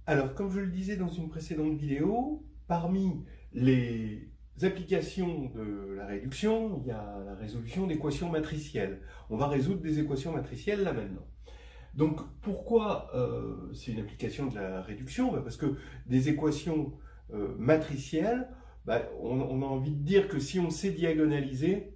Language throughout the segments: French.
Alors, comme je le disais dans une précédente vidéo, parmi les applications de la réduction, il y a la résolution d'équations matricielles. On va résoudre des équations matricielles là maintenant. Donc, pourquoi c'est une application de la réduction? Parce que des équations matricielles, on a envie de dire que si on sait diagonaliser,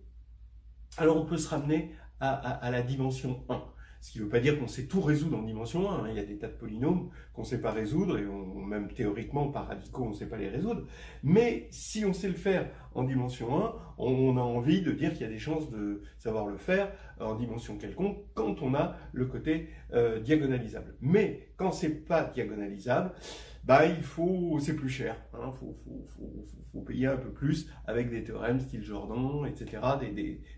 alors on peut se ramener à la dimension 1. Ce qui ne veut pas dire qu'on sait tout résoudre en dimension 1. Il y a des tas de polynômes qu'on ne sait pas résoudre, et même théoriquement, par radicaux, on ne sait pas les résoudre. Mais si on sait le faire en dimension 1, on a envie de dire qu'il y a des chances de savoir le faire en dimension quelconque quand on a le côté diagonalisable. Mais quand ce n'est pas diagonalisable, c'est plus cher. Faut payer un peu plus avec des théorèmes style Jordan, etc.,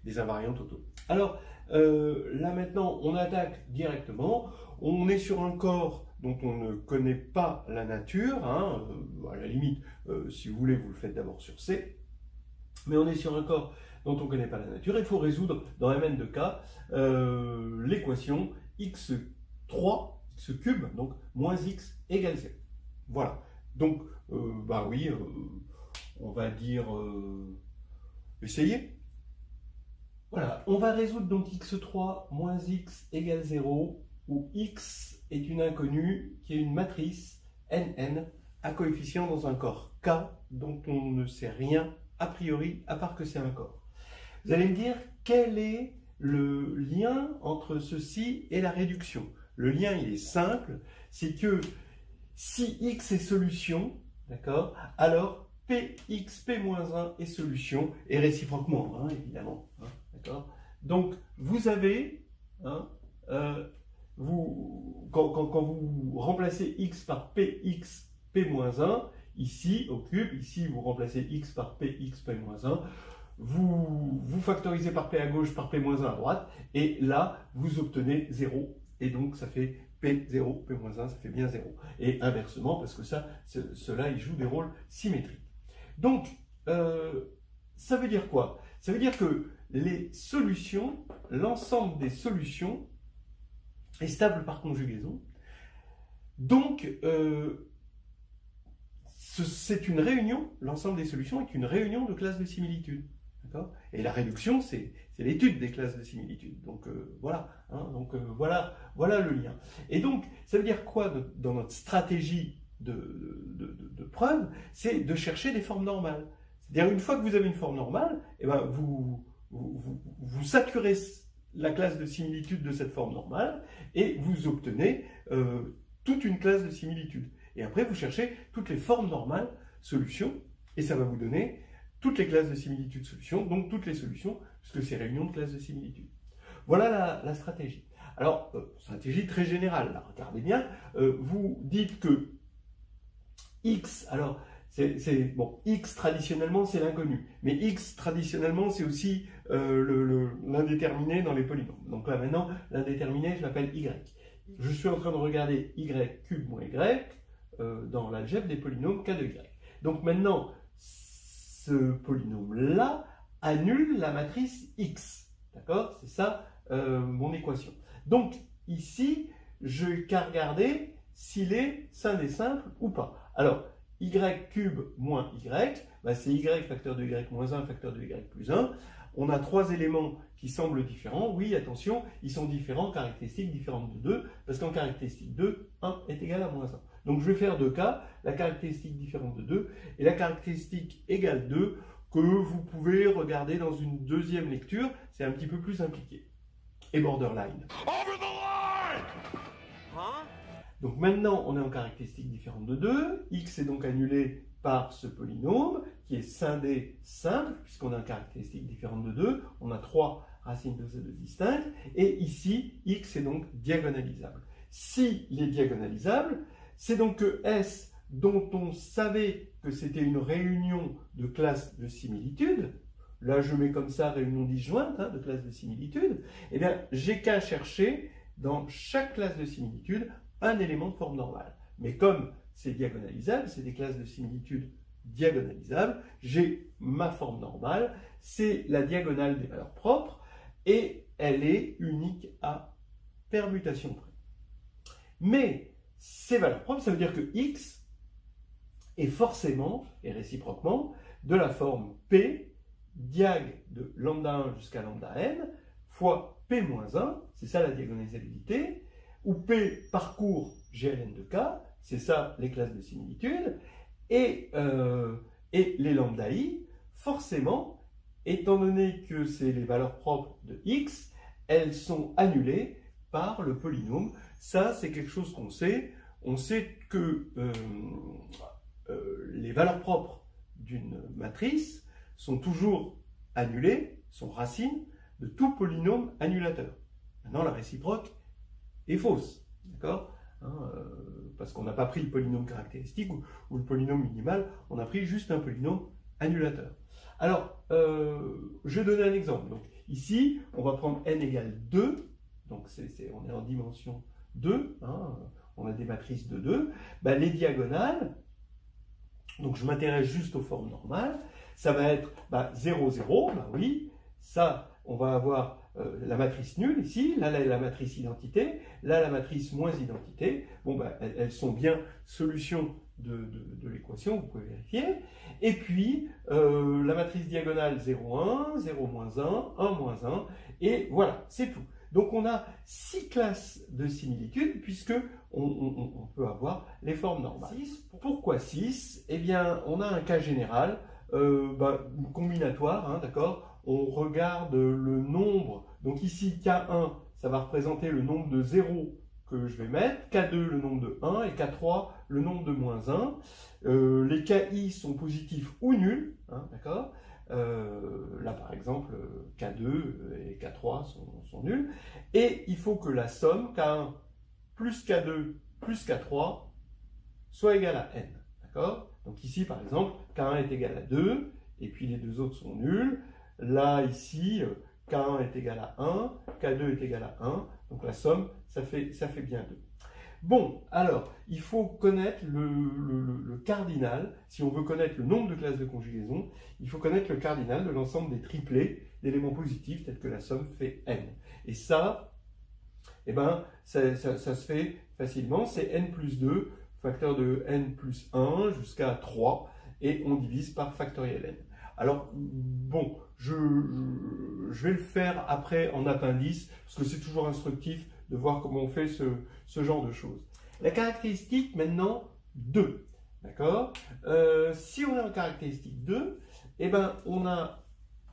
des invariants totaux. Alors, là maintenant, on attaque directement. On est sur un corps dont on ne connaît pas la nature. À la limite, si vous voulez, vous le faites d'abord sur C. Mais on est sur un corps dont on ne connaît pas la nature. Il faut résoudre, dans mn de cas, l'équation x3, x cube, donc moins x égale 0. Voilà. Donc, on va dire essayer. Voilà, on va résoudre donc x3 moins x égale 0, où x est une inconnue qui est une matrice Nn à coefficient dans un corps K dont on ne sait rien a priori à part que c'est un corps. Vous allez me dire quel est le lien entre ceci et la réduction. Le lien il est simple, c'est que si x est solution, d'accord, alors px p-1 est solution et réciproquement, évidemment. D'accord. Donc, vous avez, quand vous remplacez x par px p-1, ici au cube, ici vous remplacez x par px p-1, vous factorisez par p à gauche, par p-1 à droite, et là, vous obtenez 0, et donc ça fait p0, p-1, ça fait bien 0. Et inversement, parce que cela, il joue des rôles symétriques. Donc, ça veut dire quoi? Ça veut dire que les solutions, l'ensemble des solutions est stable par conjugaison. Donc, c'est une réunion, l'ensemble des solutions est une réunion de classes de similitude. Et la réduction, c'est l'étude des classes de similitude. Donc, voilà. Voilà le lien. Et donc, ça veut dire quoi dans notre stratégie de preuve? C'est de chercher des formes normales. C'est-à-dire, une fois que vous avez une forme normale, vous saturez la classe de similitude de cette forme normale et vous obtenez toute une classe de similitude. Et après, vous cherchez toutes les formes normales solutions et ça va vous donner toutes les classes de similitude solutions, donc toutes les solutions, puisque c'est réunion de classes de similitude. Voilà la stratégie. Alors, stratégie très générale, là, regardez bien, vous dites que x, alors, x traditionnellement c'est l'inconnu, mais x traditionnellement c'est aussi l'indéterminé dans les polynômes. Donc là maintenant, l'indéterminé je l'appelle y. Je suis en train de regarder y cube moins y dans l'algèbre des polynômes k de y. Donc maintenant, ce polynôme-là annule la matrice x. D'accord? C'est ça mon équation. Donc ici, je n'ai qu'à regarder s'il est scindé simple ou pas. Alors, y cube moins y, c'est y facteur de y moins 1 facteur de y plus 1. On a trois éléments qui semblent différents. Oui, attention, ils sont différents, caractéristiques différentes de 2, parce qu'en caractéristique 2, 1 est égal à moins 1. Donc je vais faire deux cas, la caractéristique différente de 2 et la caractéristique égale 2, que vous pouvez regarder dans une deuxième lecture, c'est un petit peu plus impliqué. Et borderline. Over the line! Donc maintenant, on est en caractéristique différente de 2. X est donc annulé par ce polynôme qui est scindé simple, puisqu'on a une caractéristique différente de 2. On a 3 racines de z2 distinctes. Et ici, x est donc diagonalisable. S'il est diagonalisable, c'est donc que S, dont on savait que c'était une réunion de classes de similitude, là je mets comme ça réunion disjointe de classes de similitude, eh bien j'ai qu'à chercher dans chaque classe de similitude un élément de forme normale. Mais comme c'est diagonalisable, c'est des classes de similitude diagonalisables, j'ai ma forme normale, c'est la diagonale des valeurs propres, et elle est unique à permutation près. Mais ces valeurs propres, ça veut dire que x est forcément et réciproquement de la forme P diag de lambda 1 jusqu'à lambda n fois P-1, c'est ça la diagonalisabilité, où P parcourt GLN de K, c'est ça les classes de similitude, et les lambda I, forcément, étant donné que c'est les valeurs propres de x, elles sont annulées par le polynôme. Ça, c'est quelque chose qu'on sait. On sait que les valeurs propres d'une matrice sont toujours annulées, sont racines de tout polynôme annulateur. Maintenant, la réciproque est fausse, d'accord, parce qu'on n'a pas pris le polynôme caractéristique ou le polynôme minimal, on a pris juste un polynôme annulateur. Alors, je vais donner un exemple. Donc, ici, on va prendre n égale 2, donc on est en dimension 2, on a des matrices de 2. Ben, les diagonales, donc je m'intéresse juste aux formes normales, ça va être 0, 0, oui, ça, on va avoir la matrice nulle ici, là la matrice identité, là la matrice moins identité. Bon, elles sont bien solutions de l'équation, vous pouvez vérifier. Et puis, la matrice diagonale 0, 1, 0, moins 1, 1, moins 1, et voilà, c'est tout. Donc on a 6 classes de similitudes, puisque on peut avoir les formes normales. Pourquoi 6? Eh bien, on a un cas général, combinatoire, d'accord? On regarde le nombre, donc ici K1, ça va représenter le nombre de 0 que je vais mettre, K2 le nombre de 1 et K3 le nombre de moins 1. Les KI sont positifs ou nuls, d'accord, là par exemple K2 et K3 sont nuls, et il faut que la somme K1 plus K2 plus K3 soit égale à n, d'accord. Donc ici par exemple K1 est égal à 2 et puis les deux autres sont nuls. Là, ici, K1 est égal à 1, K2 est égal à 1, donc la somme, ça fait bien 2. Bon, alors, il faut connaître le cardinal. Si on veut connaître le nombre de classes de conjugaison, il faut connaître le cardinal de l'ensemble des triplés d'éléments positifs tels que la somme fait n. Et ça, ça se fait facilement, c'est n plus 2, facteur de n plus 1 jusqu'à 3, et on divise par factoriel n. Alors, bon, je vais le faire après en appendice, parce que c'est toujours instructif de voir comment on fait ce genre de choses. La caractéristique, maintenant, 2. D'accord, si on est en caractéristique 2, on a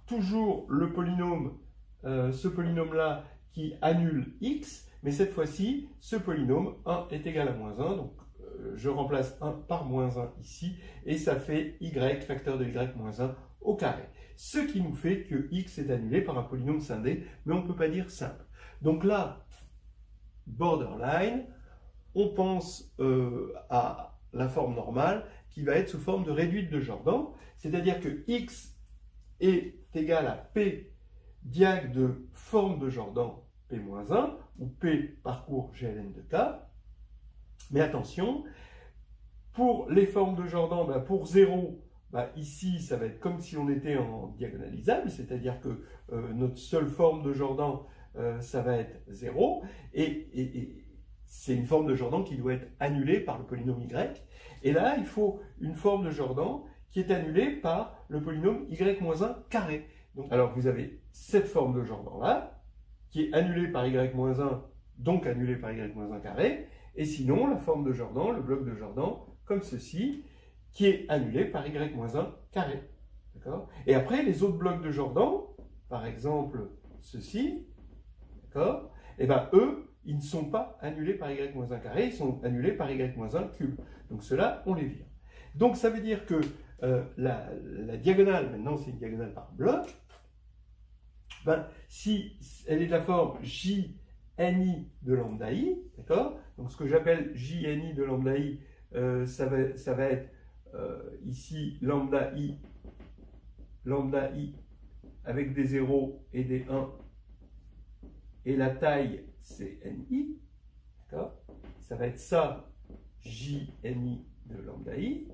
toujours le polynôme, ce polynôme-là qui annule x, mais cette fois-ci, ce polynôme 1 est égal à moins 1, donc je remplace 1 par moins 1 ici, et ça fait y, facteur de y moins 1 au carré. Ce qui nous fait que x est annulé par un polynôme scindé, mais on ne peut pas dire simple. Donc là, borderline, on pense à la forme normale qui va être sous forme de réduite de Jordan, c'est-à-dire que x est égal à p diag de forme de Jordan p-1, où p parcourt GLN de K. Mais attention, pour les formes de Jordan, pour 0, ici, ça va être comme si on était en diagonalisable, c'est-à-dire que notre seule forme de Jordan, ça va être 0, et c'est une forme de Jordan qui doit être annulée par le polynôme y. Et là, il faut une forme de Jordan qui est annulée par le polynôme y-1 carré. Donc, alors, vous avez cette forme de Jordan-là, qui est annulée par y-1, donc annulée par y-1 carré, et sinon, la forme de Jordan, le bloc de Jordan, comme ceci, qui est annulé par y-1 carré. D'accord ? Et après, les autres blocs de Jordan, par exemple ceci, d'accord ? Et eux, ils ne sont pas annulés par y-1 carré, ils sont annulés par y-1 cube. Donc ceux-là, on les vire. Donc ça veut dire que la diagonale, maintenant c'est une diagonale par bloc, si elle est de la forme JNI de lambda I, d'accord ? Donc ce que j'appelle JNI de lambda I, ça va être ici lambda I avec des 0 et des 1, et la taille c'est NI, d'accord? Ça va être ça, JNI de lambda I,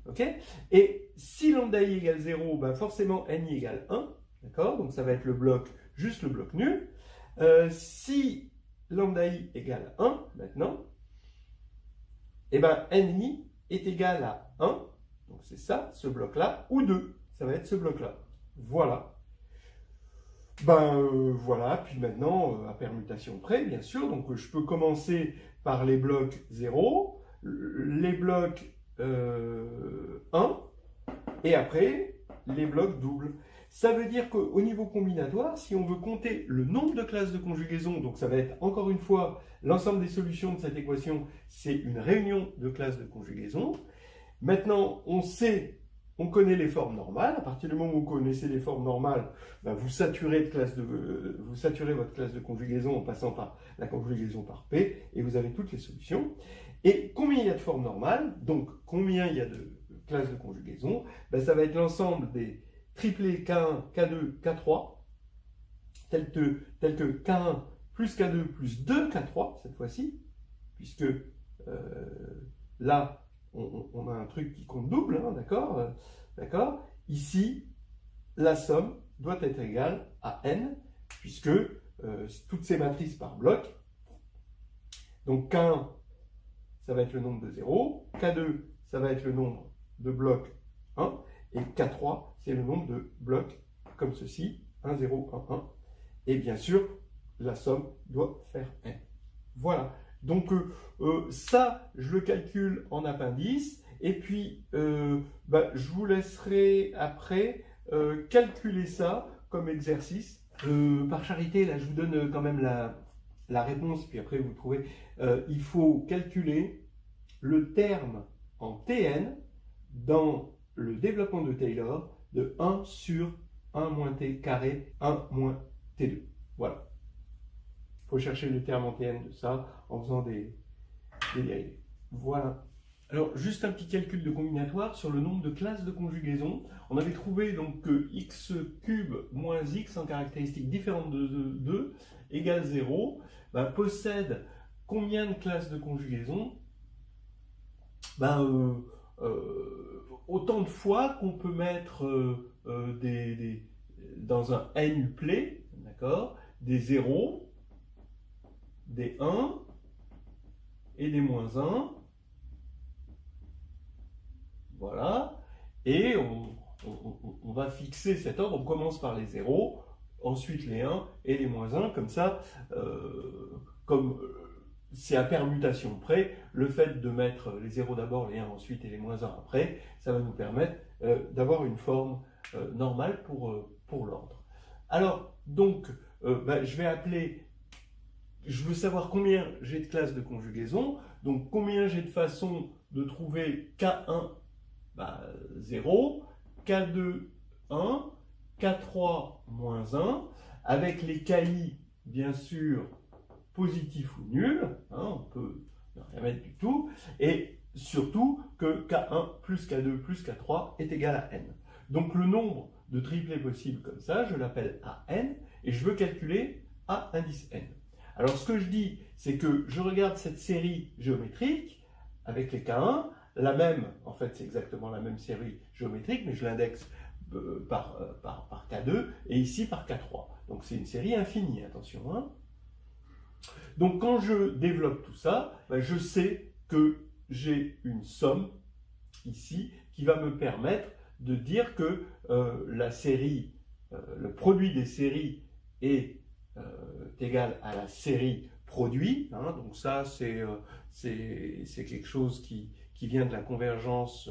ok? Et si lambda I égale 0, forcément NI égale 1, d'accord? Donc ça va être le bloc, juste le bloc nul. Si lambda I égale 1, maintenant, eh bien ni est égal à 1, donc c'est ça, ce bloc-là, ou 2, ça va être ce bloc-là. Voilà. Voilà, puis maintenant, à permutation près, bien sûr, donc je peux commencer par les blocs 0, les blocs 1, et après, les blocs doubles. Ça veut dire qu'au niveau combinatoire, si on veut compter le nombre de classes de conjugaison, donc ça va être encore une fois l'ensemble des solutions de cette équation, c'est une réunion de classes de conjugaison. Maintenant, on connaît les formes normales. À partir du moment où vous connaissez les formes normales, vous saturez votre classe de conjugaison en passant par la conjugaison par P, et vous avez toutes les solutions. Et combien il y a de formes normales, donc combien il y a de classes de conjugaison, ça va être l'ensemble des triplés K1, K2, K3, tel que K1 plus K2 plus 2 K3, cette fois-ci, puisque là, on a un truc qui compte double, hein, d'accord. Ici, la somme doit être égale à n, puisque toutes ces matrices par bloc, donc K1, ça va être le nombre de 0, K2, ça va être le nombre de blocs 1, et K3, c'est le nombre de blocs comme ceci, 1, 0, 1, 1. Et bien sûr, la somme doit faire n. Voilà. Donc ça, je le calcule en appendice, et puis je vous laisserai après calculer ça comme exercice. Par charité, là je vous donne quand même la réponse, puis après vous trouvez. Il faut calculer le terme en Tn dans le développement de Taylor de 1 sur 1 moins t carré, 1 moins t2. Voilà. Il faut chercher le terme en Tn de ça en faisant des dérivés. Voilà. Alors, juste un petit calcul de combinatoire sur le nombre de classes de conjugaison. On avait trouvé donc que x cube moins x en caractéristique différente de 2 égale 0 possède combien de classes de conjugaison? Autant de fois qu'on peut mettre dans un n-uplet, d'accord, des 0, des 1 et des moins 1. Voilà. Et on va fixer cet ordre. On commence par les 0, ensuite les 1 et les moins 1. Comme ça, comme c'est à permutation près, le fait de mettre les 0 d'abord, les 1 ensuite et les moins 1 après, ça va nous permettre d'avoir une forme normale pour l'ordre. Alors, donc, je vais appeler... Je veux savoir combien j'ai de classes de conjugaison, donc combien j'ai de façons de trouver K1, 0, K2, 1, K3, moins 1, avec les KI, bien sûr, positifs ou nuls, on peut ne rien mettre du tout, et surtout que K1 plus K2 plus K3 est égal à n. Donc le nombre de triplés possibles comme ça, je l'appelle AN, et je veux calculer A indice n. Alors ce que je dis, c'est que je regarde cette série géométrique avec les K1, la même, en fait c'est exactement la même série géométrique, mais je l'indexe par K2 et ici par K3. Donc c'est une série infinie, attention. Hein. Donc quand je développe tout ça, je sais que j'ai une somme ici qui va me permettre de dire que la série, le produit des séries est égal à la série produit. Hein, donc ça, c'est quelque chose qui vient de la convergence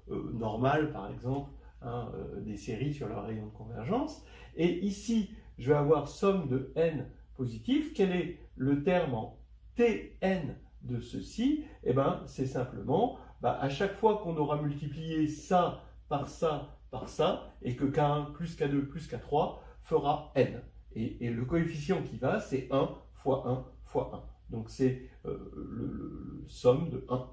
normale, par exemple, hein, des séries sur leur rayon de convergence. Et ici, je vais avoir somme de n positif. Quel est le terme en Tn de ceci? Eh bien, c'est simplement, à chaque fois qu'on aura multiplié ça, par ça, et que K1 plus K2 plus K3 fera n. Et le coefficient qui va, c'est 1 fois 1 fois 1. Donc c'est le somme de 1,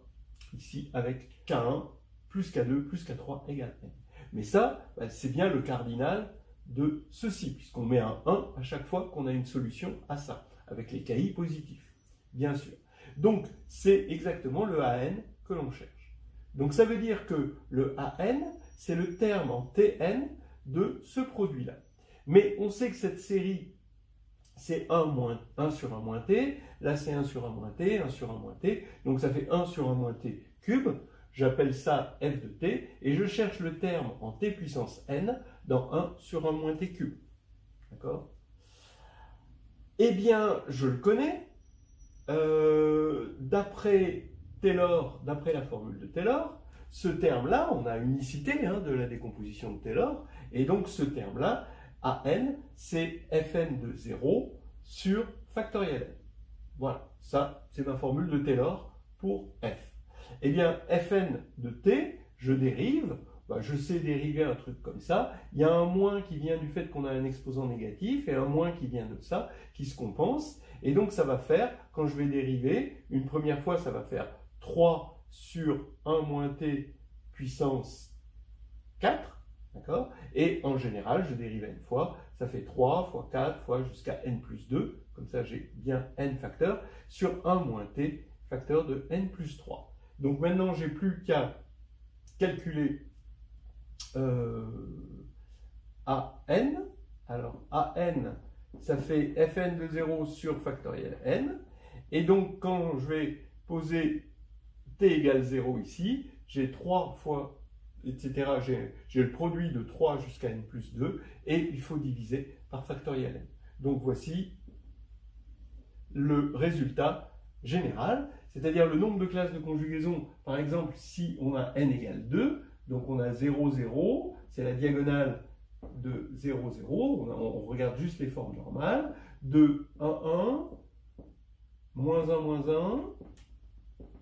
ici, avec K1 plus K2 plus K3 égale n. Mais ça, c'est bien le cardinal de ceci, puisqu'on met un 1 à chaque fois qu'on a une solution à ça, avec les KI positifs, bien sûr. Donc c'est exactement le AN que l'on cherche. Donc ça veut dire que le AN, c'est le terme en Tn de ce produit-là. Mais on sait que cette série c'est 1 moins 1 sur 1 moins t, là c'est 1 sur 1 moins t, 1 sur 1 moins t, donc ça fait 1 sur 1 moins t cube, j'appelle ça f de t, et je cherche le terme en t puissance n dans 1 sur 1 moins t cube. D'accord? Eh bien, je le connais, d'après Taylor, d'après la formule de Taylor, ce terme-là, on a unicité de la décomposition de Taylor, et donc ce terme-là, AN, c'est Fn de 0 sur factoriel n. Voilà, ça, c'est ma formule de Taylor pour f. Eh bien, Fn de t, je dérive, je sais dériver un truc comme ça, il y a un moins qui vient du fait qu'on a un exposant négatif, et un moins qui vient de ça, qui se compense, et donc ça va faire, quand je vais dériver, une première fois, ça va faire 3 sur 1 moins t puissance 4, d'accord? Et en général, je dérive n fois, ça fait 3 fois 4 fois jusqu'à n plus 2, comme ça j'ai bien n facteurs, sur 1 moins t facteur de n plus 3. Donc maintenant, j'ai plus qu'à calculer AN. Alors AN, ça fait Fn de 0 sur factoriel n. Et donc quand je vais poser t égale 0 ici, j'ai 3 fois, etc. J'ai le produit de 3 jusqu'à n plus 2, et il faut diviser par factoriel n. Donc voici le résultat général, c'est-à-dire le nombre de classes de conjugaison. Par exemple, si on a n égale 2, donc on a 0, 0, c'est la diagonale de 0, 0, on regarde juste les formes normales, 2, 1, 1, moins 1, moins 1,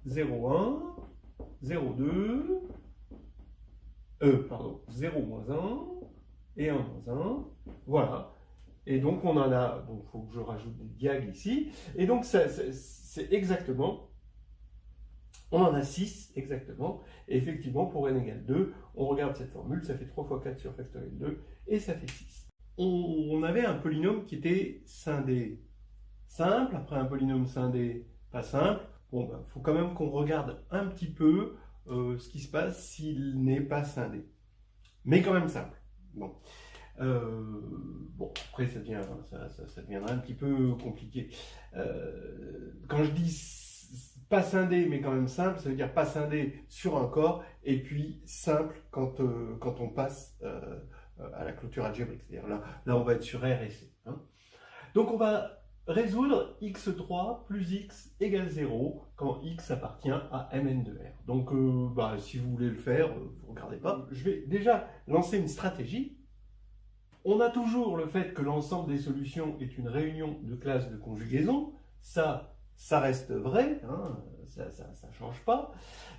0, 1, 0, 2, 0, moins 1, et 1, moins 1, voilà. Et donc on en a, donc il faut que je rajoute des diags ici, et donc c'est exactement, on en a 6 exactement, et effectivement pour n égale 2, on regarde cette formule, ça fait 3 fois 4 sur factoriel 2, et ça fait 6. On avait un polynôme qui était scindé simple, après un polynôme scindé pas simple. Bon, il faut quand même qu'on regarde un petit peu ce qui se passe s'il n'est pas scindé, mais quand même simple. Bon. Bon, après ça deviendra un petit peu compliqué. Quand je dis pas scindé mais quand même simple, ça veut dire pas scindé sur un corps, et puis simple quand on passe à la clôture algébrique. C'est-à-dire là on va être sur R et C. Donc on va résoudre x3 plus x égale 0 quand x appartient à Mn de R. Donc si vous voulez le faire, vous ne regardez pas. Je vais déjà lancer une stratégie. On a toujours le fait que l'ensemble des solutions est une réunion de classes de conjugaison. Ça reste vrai, ça ne change pas.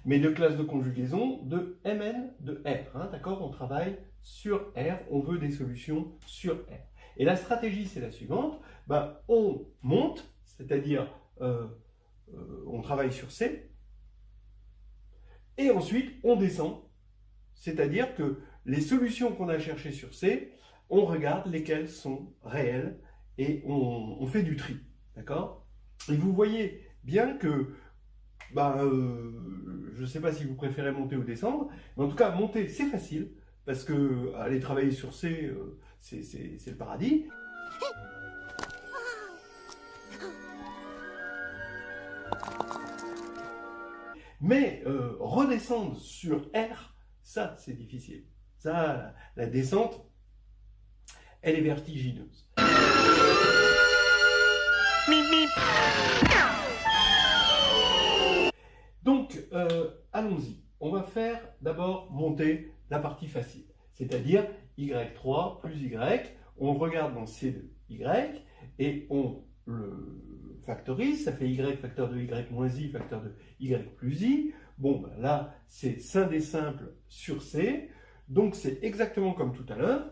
Mais de classes de conjugaison de Mn de R. D'accord? On travaille sur R, on veut des solutions sur R. Et la stratégie, c'est la suivante. On monte, c'est-à-dire on travaille sur C, et ensuite on descend, c'est-à-dire que les solutions qu'on a cherchées sur C, on regarde lesquelles sont réelles et on fait du tri. D'accord? Et vous voyez bien que, je ne sais pas si vous préférez monter ou descendre, mais en tout cas, monter, c'est facile, parce que aller travailler sur C, c'est le paradis. Mais redescendre sur R, ça, c'est difficile. Ça, la descente, elle est vertigineuse. Donc, allons-y. On va faire d'abord monter la partie facile, c'est-à-dire y3 plus y. On le regarde dans C de y et on le factorise. Ça fait y facteur de y moins i facteur de y plus i. Bon, là, c'est scindé simple sur C. Donc, c'est exactement comme tout à l'heure.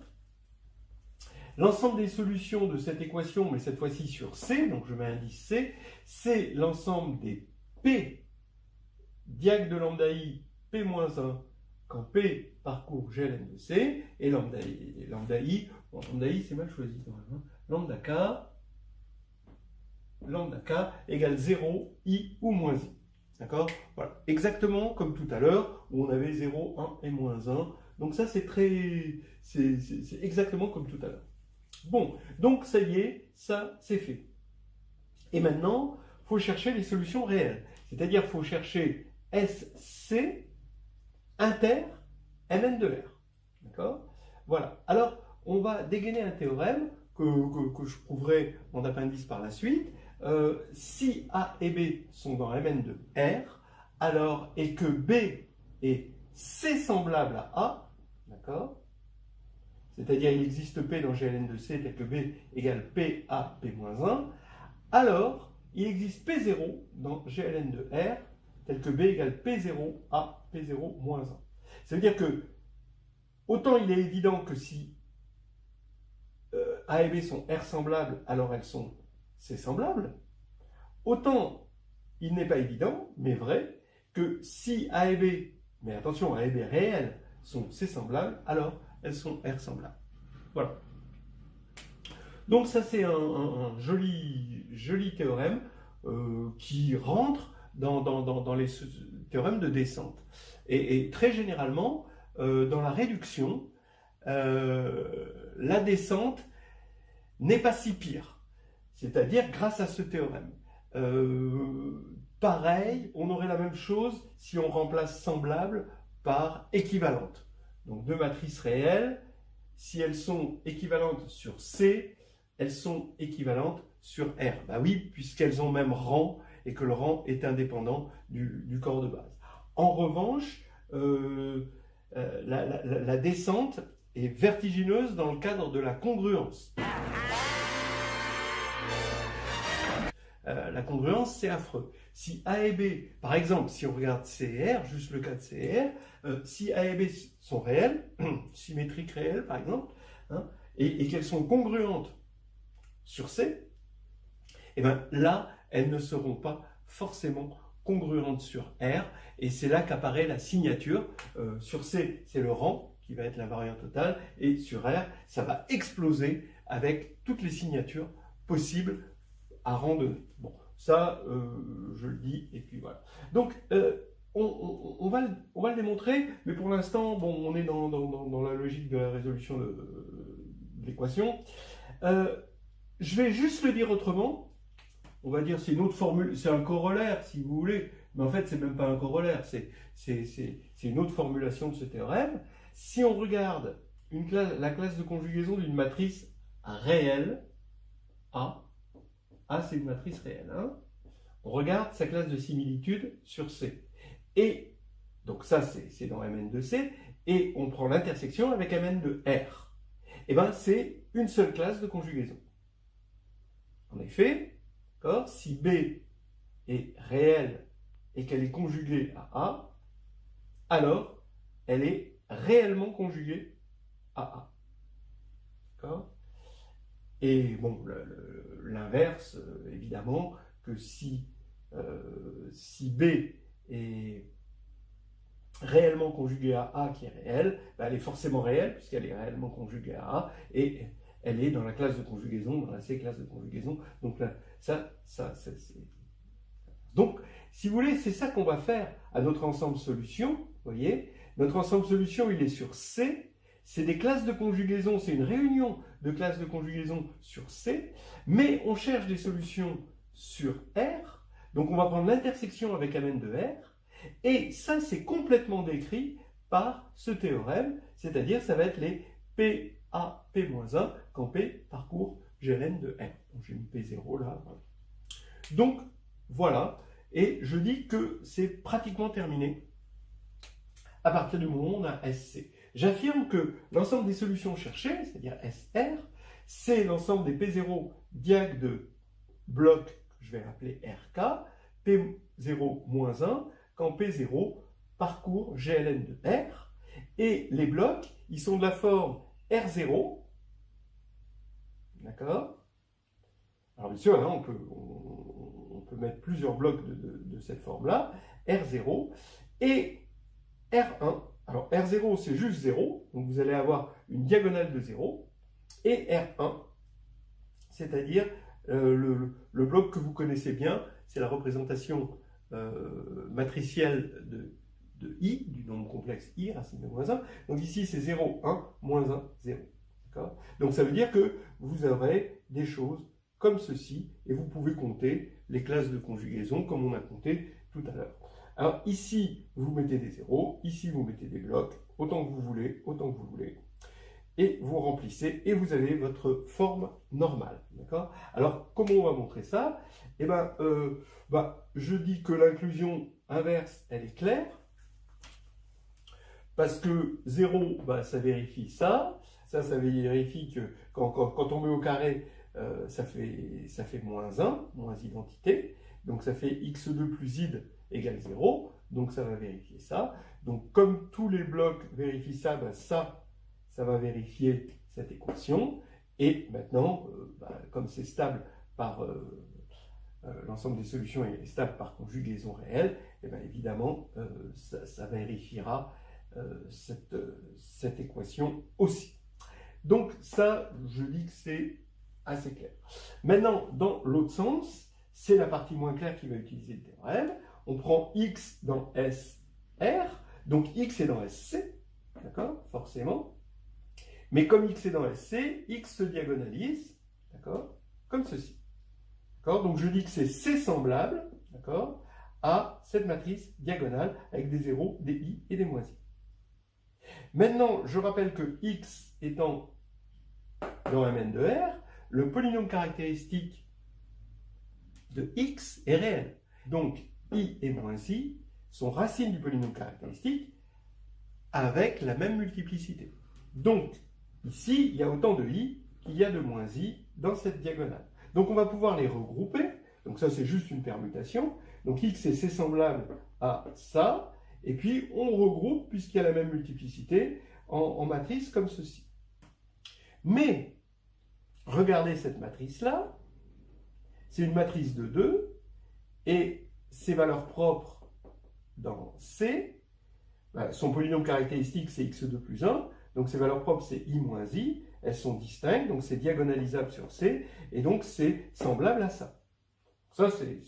L'ensemble des solutions de cette équation, mais cette fois-ci sur C, donc je mets indice C, c'est l'ensemble des P diag de lambda I P-1 quand P parcourt GLN de C, et lambda I, c'est mal choisi quand même, lambda K égale 0, I ou moins I. D'accord? Voilà, exactement comme tout à l'heure, où on avait 0, 1 et moins 1. Donc ça, c'est exactement comme tout à l'heure. Bon, donc ça y est, ça c'est fait. Et maintenant, il faut chercher les solutions réelles. C'est-à-dire qu'il faut chercher SC inter Mn de R. D'accord? Voilà. Alors, on va dégainer un théorème que je prouverai en appendice par la suite. Si A et B sont dans Mn de R, alors, et que B est C semblable à A, d'accord? C'est-à-dire il existe P dans GLN de C tel que B égale P A P-1, alors il existe P0 dans GLN de R tel que B égale P0 A P0-1. Ça veut dire que autant il est évident que si A et B sont R semblables, alors elles sont C semblables, autant il n'est pas évident, mais vrai, que si A et B, mais attention, A et B réelles sont C semblables, alors elles sont R semblables. Voilà. Donc ça c'est un joli théorème qui rentre dans les théorèmes de descente. Et très généralement, dans la réduction, la descente n'est pas si pire. C'est-à-dire grâce à ce théorème. Pareil, on aurait la même chose si on remplace semblable par équivalente. Donc deux matrices réelles, si elles sont équivalentes sur C, elles sont équivalentes sur R. Bah oui, puisqu'elles ont même rang et que le rang est indépendant du corps de base. En revanche, la descente est vertigineuse dans le cadre de la congruence. La congruence, c'est affreux. Si A et B, par exemple, si on regarde C et R, juste le cas de C et R, si A et B sont réelles, symétriques réelles par exemple, hein, et qu'elles sont congruentes sur C, et bien là, elles ne seront pas forcément congruentes sur R, et c'est là qu'apparaît la signature. Sur C, c'est le rang qui va être l'invariant total, et sur R, ça va exploser avec toutes les signatures possibles à rang donné. Bon, ça, je le dis, et puis voilà. Donc, on va le démontrer, mais pour l'instant, bon, on est dans la logique de la résolution de l'équation. Je vais juste le dire autrement. On va dire c'est une autre formule, c'est un corollaire si vous voulez, mais en fait c'est même pas un corollaire, c'est une autre formulation de ce théorème. Si on regarde la classe de conjugaison d'une matrice réelle, A c'est une matrice réelle, hein, on regarde sa classe de similitude sur C. Et donc ça c'est dans Mn de C, et on prend l'intersection avec Mn de R. Et bien c'est une seule classe de conjugaison. En effet, si B est réelle et qu'elle est conjuguée à A, alors elle est réellement conjuguée à A. D'accord ? Et bon, l'inverse, évidemment, que si B est réellement conjuguée à A qui est réelle, ben elle est forcément réelle puisqu'elle est réellement conjuguée à A, et elle est dans la classe de conjugaison, dans la C-classe de conjugaison. Donc là, c'est... Donc, si vous voulez, c'est ça qu'on va faire à notre ensemble solution. Vous voyez, notre ensemble solution, il est sur C. C'est des classes de conjugaison, c'est une réunion de classes de conjugaison sur C, mais on cherche des solutions sur R. Donc, on va prendre l'intersection avec Mn de R. Et ça, c'est complètement décrit par ce théorème, c'est-à-dire ça va être les PA P-1 quand P parcourt GLN de R. Donc j'ai mis P0 là. Voilà. Donc voilà, et je dis que c'est pratiquement terminé à partir du moment où on a SC. J'affirme que l'ensemble des solutions cherchées, c'est-à-dire SR, c'est l'ensemble des P0 diag de blocs que je vais appeler RK, P0-1, quand P0 parcourt GLN de R, et les blocs, ils sont de la forme R0, d'accord? Alors bien sûr, là, on peut mettre plusieurs blocs de cette forme-là, R0, et R1. Alors R0, c'est juste 0, donc vous allez avoir une diagonale de 0, et R1, c'est-à-dire le bloc que vous connaissez bien, c'est la représentation matricielle de I, du nombre complexe I, racine de moins 1. Donc ici, c'est 0, 1, moins 1, 0. D'accord? Donc ça veut dire que vous aurez des choses comme ceci, et vous pouvez compter les classes de conjugaison comme on a compté tout à l'heure. Alors ici, vous mettez des zéros, ici vous mettez des blocs, autant que vous voulez, et vous remplissez, et vous avez votre forme normale. D'accord? Alors, comment on va montrer ça? Eh bien, je dis que l'inclusion inverse, elle est claire, parce que 0, ça vérifie ça vérifie que quand on met au carré, ça fait moins 1, moins identité, donc ça fait x2 plus id égale 0, donc ça va vérifier ça. Donc comme tous les blocs vérifient ça, ça va vérifier cette équation, et maintenant, comme c'est stable par l'ensemble des solutions est stable par conjugaison réelle, et bien évidemment, ça vérifiera cette équation aussi. Donc ça, je dis que c'est assez clair. Maintenant, dans l'autre sens, c'est la partie moins claire qui va utiliser le théorème. On prend x dans SR, donc x est dans SC, d'accord, forcément. Mais comme x est dans SC, x se diagonalise, d'accord, comme ceci. D'accord, donc je dis que c'est C semblable, d'accord, à cette matrice diagonale avec des 0, des i et des moins i. Maintenant, je rappelle que x étant dans Mn de R, le polynôme caractéristique de x est réel. Donc, i et moins i sont racines du polynôme caractéristique avec la même multiplicité. Donc, ici, il y a autant de i qu'il y a de moins i dans cette diagonale. Donc, on va pouvoir les regrouper. Donc, ça, c'est juste une permutation. Donc, x c'est semblable à ça. Et puis, on regroupe, puisqu'il y a la même multiplicité, en matrice comme ceci. Mais, regardez cette matrice-là. C'est une matrice de 2. Et ses valeurs propres dans C, son polynôme caractéristique, c'est x2 plus 1. Donc, ses valeurs propres, c'est i moins i. Elles sont distinctes, donc c'est diagonalisable sur C. Et donc, c'est semblable à ça. Ça, c'est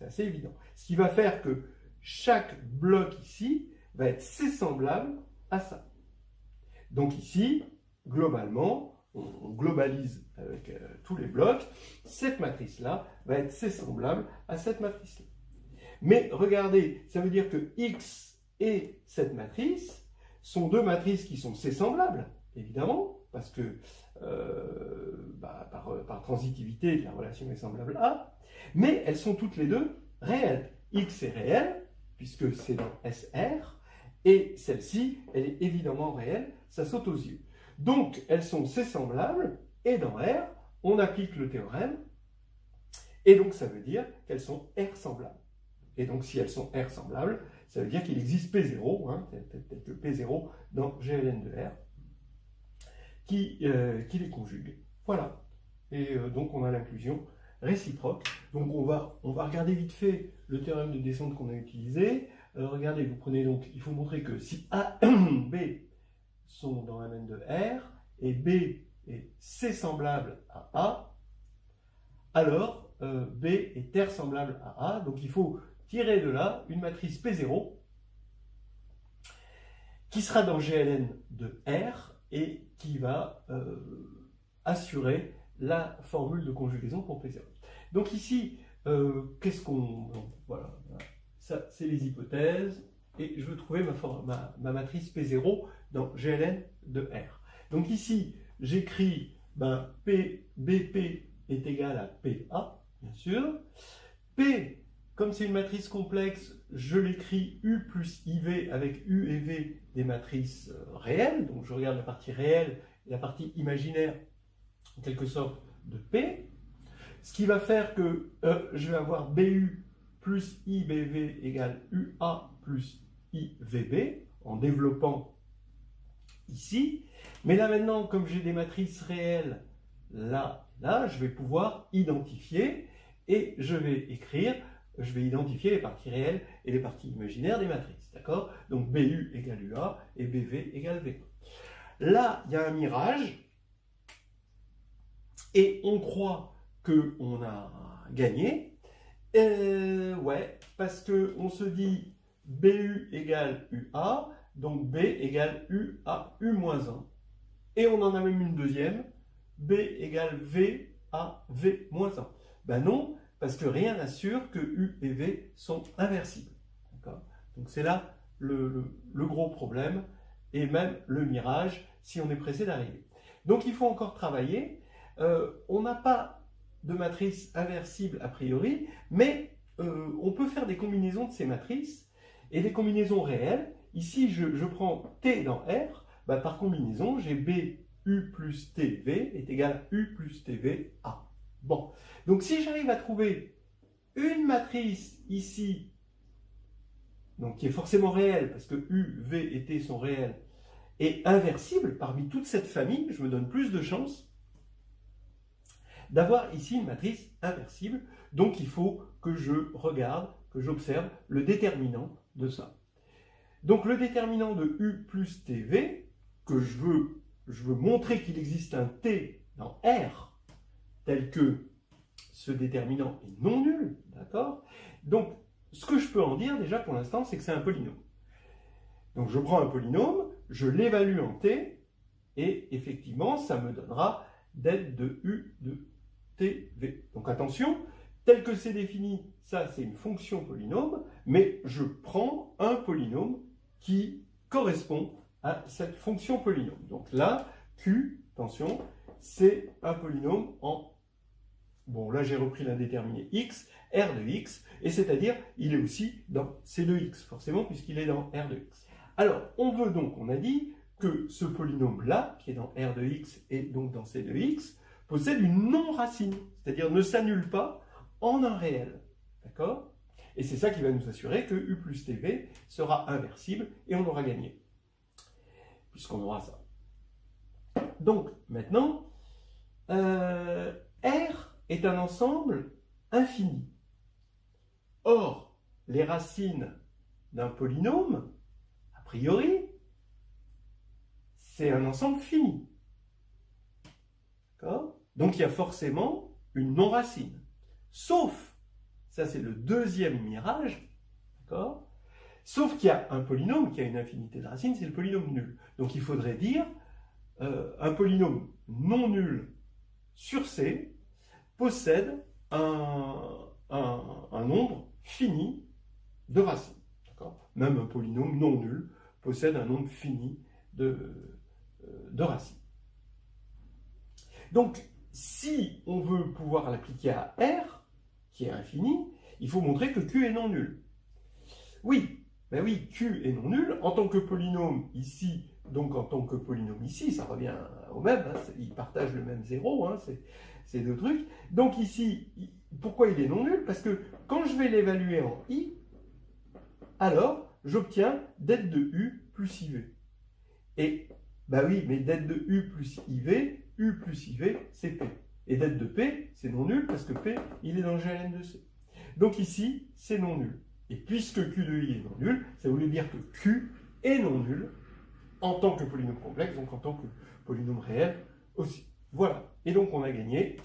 assez évident. Ce qui va faire que chaque bloc ici va être C semblable à ça. Donc ici, globalement, on globalise avec tous les blocs, cette matrice-là va être C semblable à cette matrice-là. Mais regardez, ça veut dire que X et cette matrice sont deux matrices qui sont C semblables, évidemment, parce que par transitivité, la relation est semblable à, mais elles sont toutes les deux réelles. X est réel, puisque c'est dans SR, et celle-ci, elle est évidemment réelle, ça saute aux yeux. Donc, elles sont C semblables, et dans R, on applique le théorème, et donc ça veut dire qu'elles sont R semblables. Et donc, si elles sont R semblables, ça veut dire qu'il existe P0, tel que P0 dans GLN de R, qui les conjugue. Voilà. Et donc, on a l'inclusion réciproque. Donc, on va regarder vite fait le théorème de descente qu'on a utilisé. Regardez, vous prenez donc, il faut montrer que si A, B sont dans Mn de R, et B est C semblable à A, alors B est R semblable à A. Donc, il faut tirer de là une matrice P0 qui sera dans GLN de R et qui va assurer la formule de conjugaison pour P0. Donc ici, qu'est-ce qu'on... Voilà, ça c'est les hypothèses, et je veux trouver ma matrice P0 dans GLN de R. Donc ici, j'écris BP est égal à PA, bien sûr. P, comme c'est une matrice complexe, je l'écris U plus IV avec U et V des matrices réelles. Donc je regarde la partie réelle et la partie imaginaire, en quelque sorte, de P. Ce qui va faire que je vais avoir BU plus IBV égale UA plus IVB, en développant ici. Mais là maintenant, comme j'ai des matrices réelles là, je vais pouvoir identifier et je vais identifier les parties réelles et les parties imaginaires des matrices. D'accord? Donc BU égale UA et BV égale V. Là, il y a un mirage et on croit qu'on a gagné. Ouais, parce qu'on se dit BU égale UA, donc B égale UA U moins 1. Et on en a même une deuxième, B égale V à V moins 1. Ben non, parce que rien n'assure que U et V sont inversibles. Donc c'est là le gros problème, et même le mirage, si on est pressé d'arriver. Donc il faut encore travailler. On n'a pas de matrice inversible a priori, mais on peut faire des combinaisons de ces matrices, et des combinaisons réelles. Ici, je prends T dans R, bah, par combinaison, j'ai B U plus TV est égal à U plus TV A. Bon, donc si j'arrive à trouver une matrice ici, donc qui est forcément réelle, parce que U, V et T sont réels, et inversible, parmi toute cette famille, je me donne plus de chances d'avoir ici une matrice inversible. Donc il faut que je regarde, que j'observe le déterminant de ça. Donc le déterminant de U plus TV, que je veux montrer qu'il existe un T dans R, tel que ce déterminant est non nul, d'accord? Donc ce que je peux en dire déjà pour l'instant, c'est que c'est un polynôme. Donc je prends un polynôme, je l'évalue en T, et effectivement, ça me donnera z de U de TV. Donc attention, tel que c'est défini, ça c'est une fonction polynôme, mais je prends un polynôme qui correspond à cette fonction polynôme. Donc là, Q, attention, c'est un polynôme en... Bon, là j'ai repris l'indéterminé x, R de x, et c'est-à-dire, il est aussi dans C de x, forcément, puisqu'il est dans R de x. Alors, on veut donc, on a dit, que ce polynôme-là, qui est dans R de x et donc dans C de x, possède une non-racine, c'est-à-dire ne s'annule pas en un réel. D'accord? Et c'est ça qui va nous assurer que U plus TV sera inversible et on aura gagné, puisqu'on aura ça. Donc, maintenant, R est un ensemble infini. Or, les racines d'un polynôme, a priori, c'est un ensemble fini. D'accord? Donc, il y a forcément une non-racine. Sauf, ça c'est le deuxième mirage, d'accord? Sauf qu'il y a un polynôme qui a une infinité de racines, c'est le polynôme nul. Donc, il faudrait dire un polynôme non nul sur C possède un nombre fini de racines. Même un polynôme non nul possède un nombre fini de racines. Donc, si on veut pouvoir l'appliquer à R, qui est infini, il faut montrer que Q est non nul. Oui, ben oui, Q est non nul en tant que polynôme ici, donc en tant que polynôme ici, ça revient au même, hein, ils partagent le même zéro, hein, c'est deux trucs. Donc ici, pourquoi il est non nul? Parce que quand je vais l'évaluer en I, alors j'obtiens det de U plus IV. Et, bah oui, mais det de U plus IV, c'est P. Et det de P, c'est non nul parce que P, il est dans GLN de C. Donc ici, c'est non nul. Et puisque Q de I est non nul, ça voulait dire que Q est non nul en tant que polynôme complexe, donc en tant que polynôme réel aussi. Voilà. Et donc on a gagné.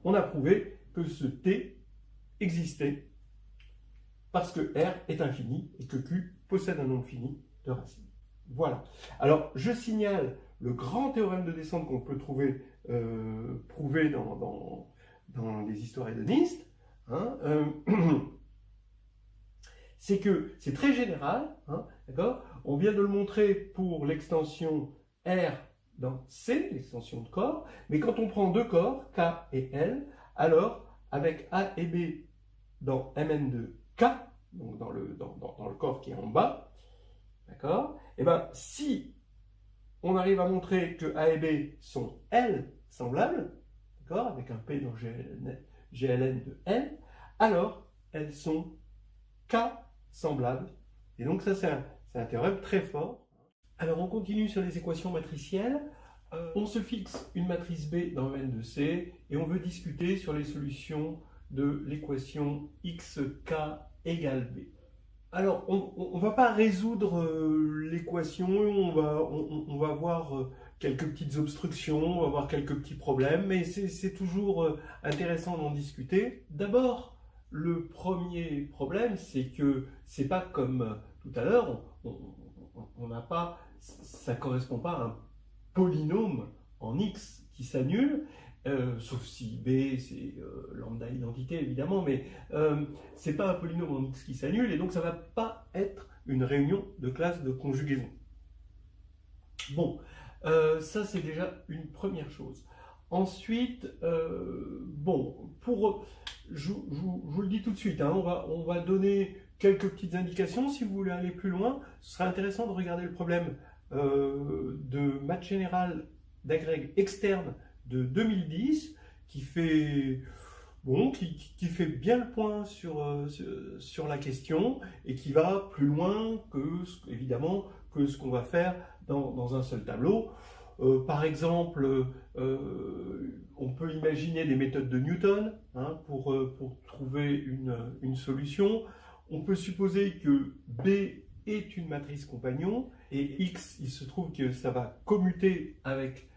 On a prouvé que ce T existait parce que R est infini et que Q possède un nombre fini de racines. Voilà. Alors, je signale le grand théorème de descente qu'on peut trouver prouvé dans les histoires hédonistes. Hein, c'est que c'est très général, hein, d'accord? On vient de le montrer pour l'extension R dans C, l'extension de corps, mais quand on prend deux corps, K et L, alors avec A et B dans Mn de K, donc dans le corps qui est en bas, d'accord? Et bien, si on arrive à montrer que A et B sont L semblables, d'accord, avec un P dans GLN de L, alors elles sont K semblables. Et donc ça, c'est un théorème très fort. Alors on continue sur les équations matricielles. On se fixe une matrice B dans Mn de C et on veut discuter sur les solutions de l'équation xk égale B. Alors, on ne va pas résoudre l'équation, on va voir quelques petites obstructions, on va voir quelques petits problèmes, mais c'est toujours intéressant d'en discuter. D'abord, le premier problème, c'est que c'est pas comme tout à l'heure, on n'a pas, ça ne correspond pas à un polynôme en x qui s'annule, sauf si b c'est lambda identité évidemment, mais c'est pas un polynôme en x qui s'annule, et donc ça ne va pas être une réunion de classe de conjugaison. Bon, ça c'est déjà une première chose. Ensuite, bon, je vous le dis tout de suite, hein, on va donner quelques petites indications. Si vous voulez aller plus loin, ce serait intéressant de regarder le problème de maths générale d'agrég externe de 2010, qui fait, bon, qui fait bien le point sur la question, et qui va plus loin évidemment, que ce qu'on va faire dans un seul tableau. Par exemple, on peut imaginer des méthodes de Newton, hein, pour trouver une solution. On peut supposer que B est une matrice compagnon, et X, il se trouve que ça va commuter avec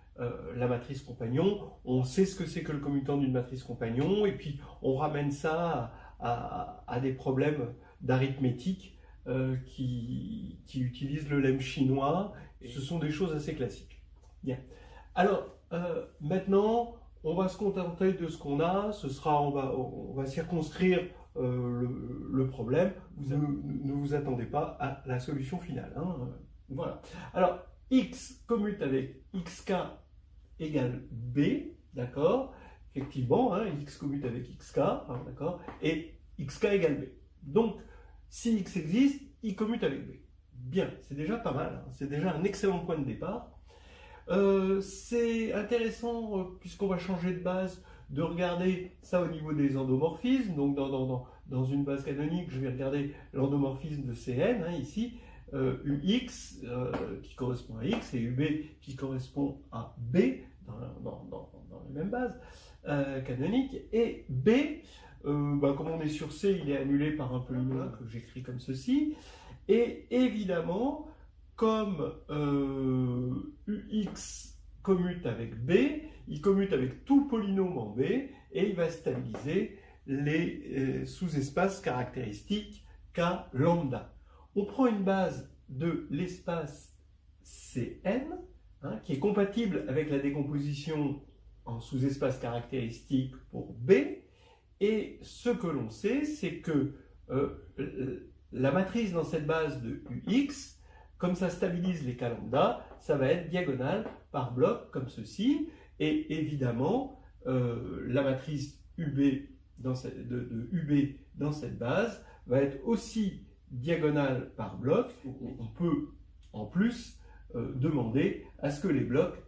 la matrice compagnon. On sait ce que c'est que le commutant d'une matrice compagnon, et puis on ramène ça à des problèmes d'arithmétique qui utilisent le lemme chinois. Et ce sont des choses assez classiques. Bien. Alors, maintenant, on va se contenter de ce qu'on a. On va circonscrire le problème. Ne vous attendez pas à la solution finale, hein. Voilà. Alors, x commute avec xk égale b, d'accord? Effectivement, hein, x commute avec xk, hein, d'accord? Et xk égale b. Donc, si x existe, il commute avec b. Bien, c'est déjà pas mal, hein, c'est déjà un excellent point de départ. C'est intéressant, puisqu'on va changer de base, de regarder ça au niveau des endomorphismes. Donc dans une base canonique, je vais regarder l'endomorphisme de Cn, hein, ici, Ux qui correspond à X, et Ub qui correspond à B dans les mêmes bases canoniques. Et B, comme on est sur C, il est annulé par un polynôme que j'écris comme ceci. Et évidemment, comme Ux commute avec B, il commute avec tout polynôme en B, et il va stabiliser les sous-espaces caractéristiques K lambda. On prend une base de l'espace Cn, hein, qui est compatible avec la décomposition en sous-espace caractéristique pour B, et ce que l'on sait, c'est que la matrice dans cette base de Ux, comme ça stabilise les K lambda, ça va être diagonale par bloc comme ceci, et évidemment la matrice UB de UB dans cette base va être aussi diagonale par bloc. On peut en plus demander à ce que les blocs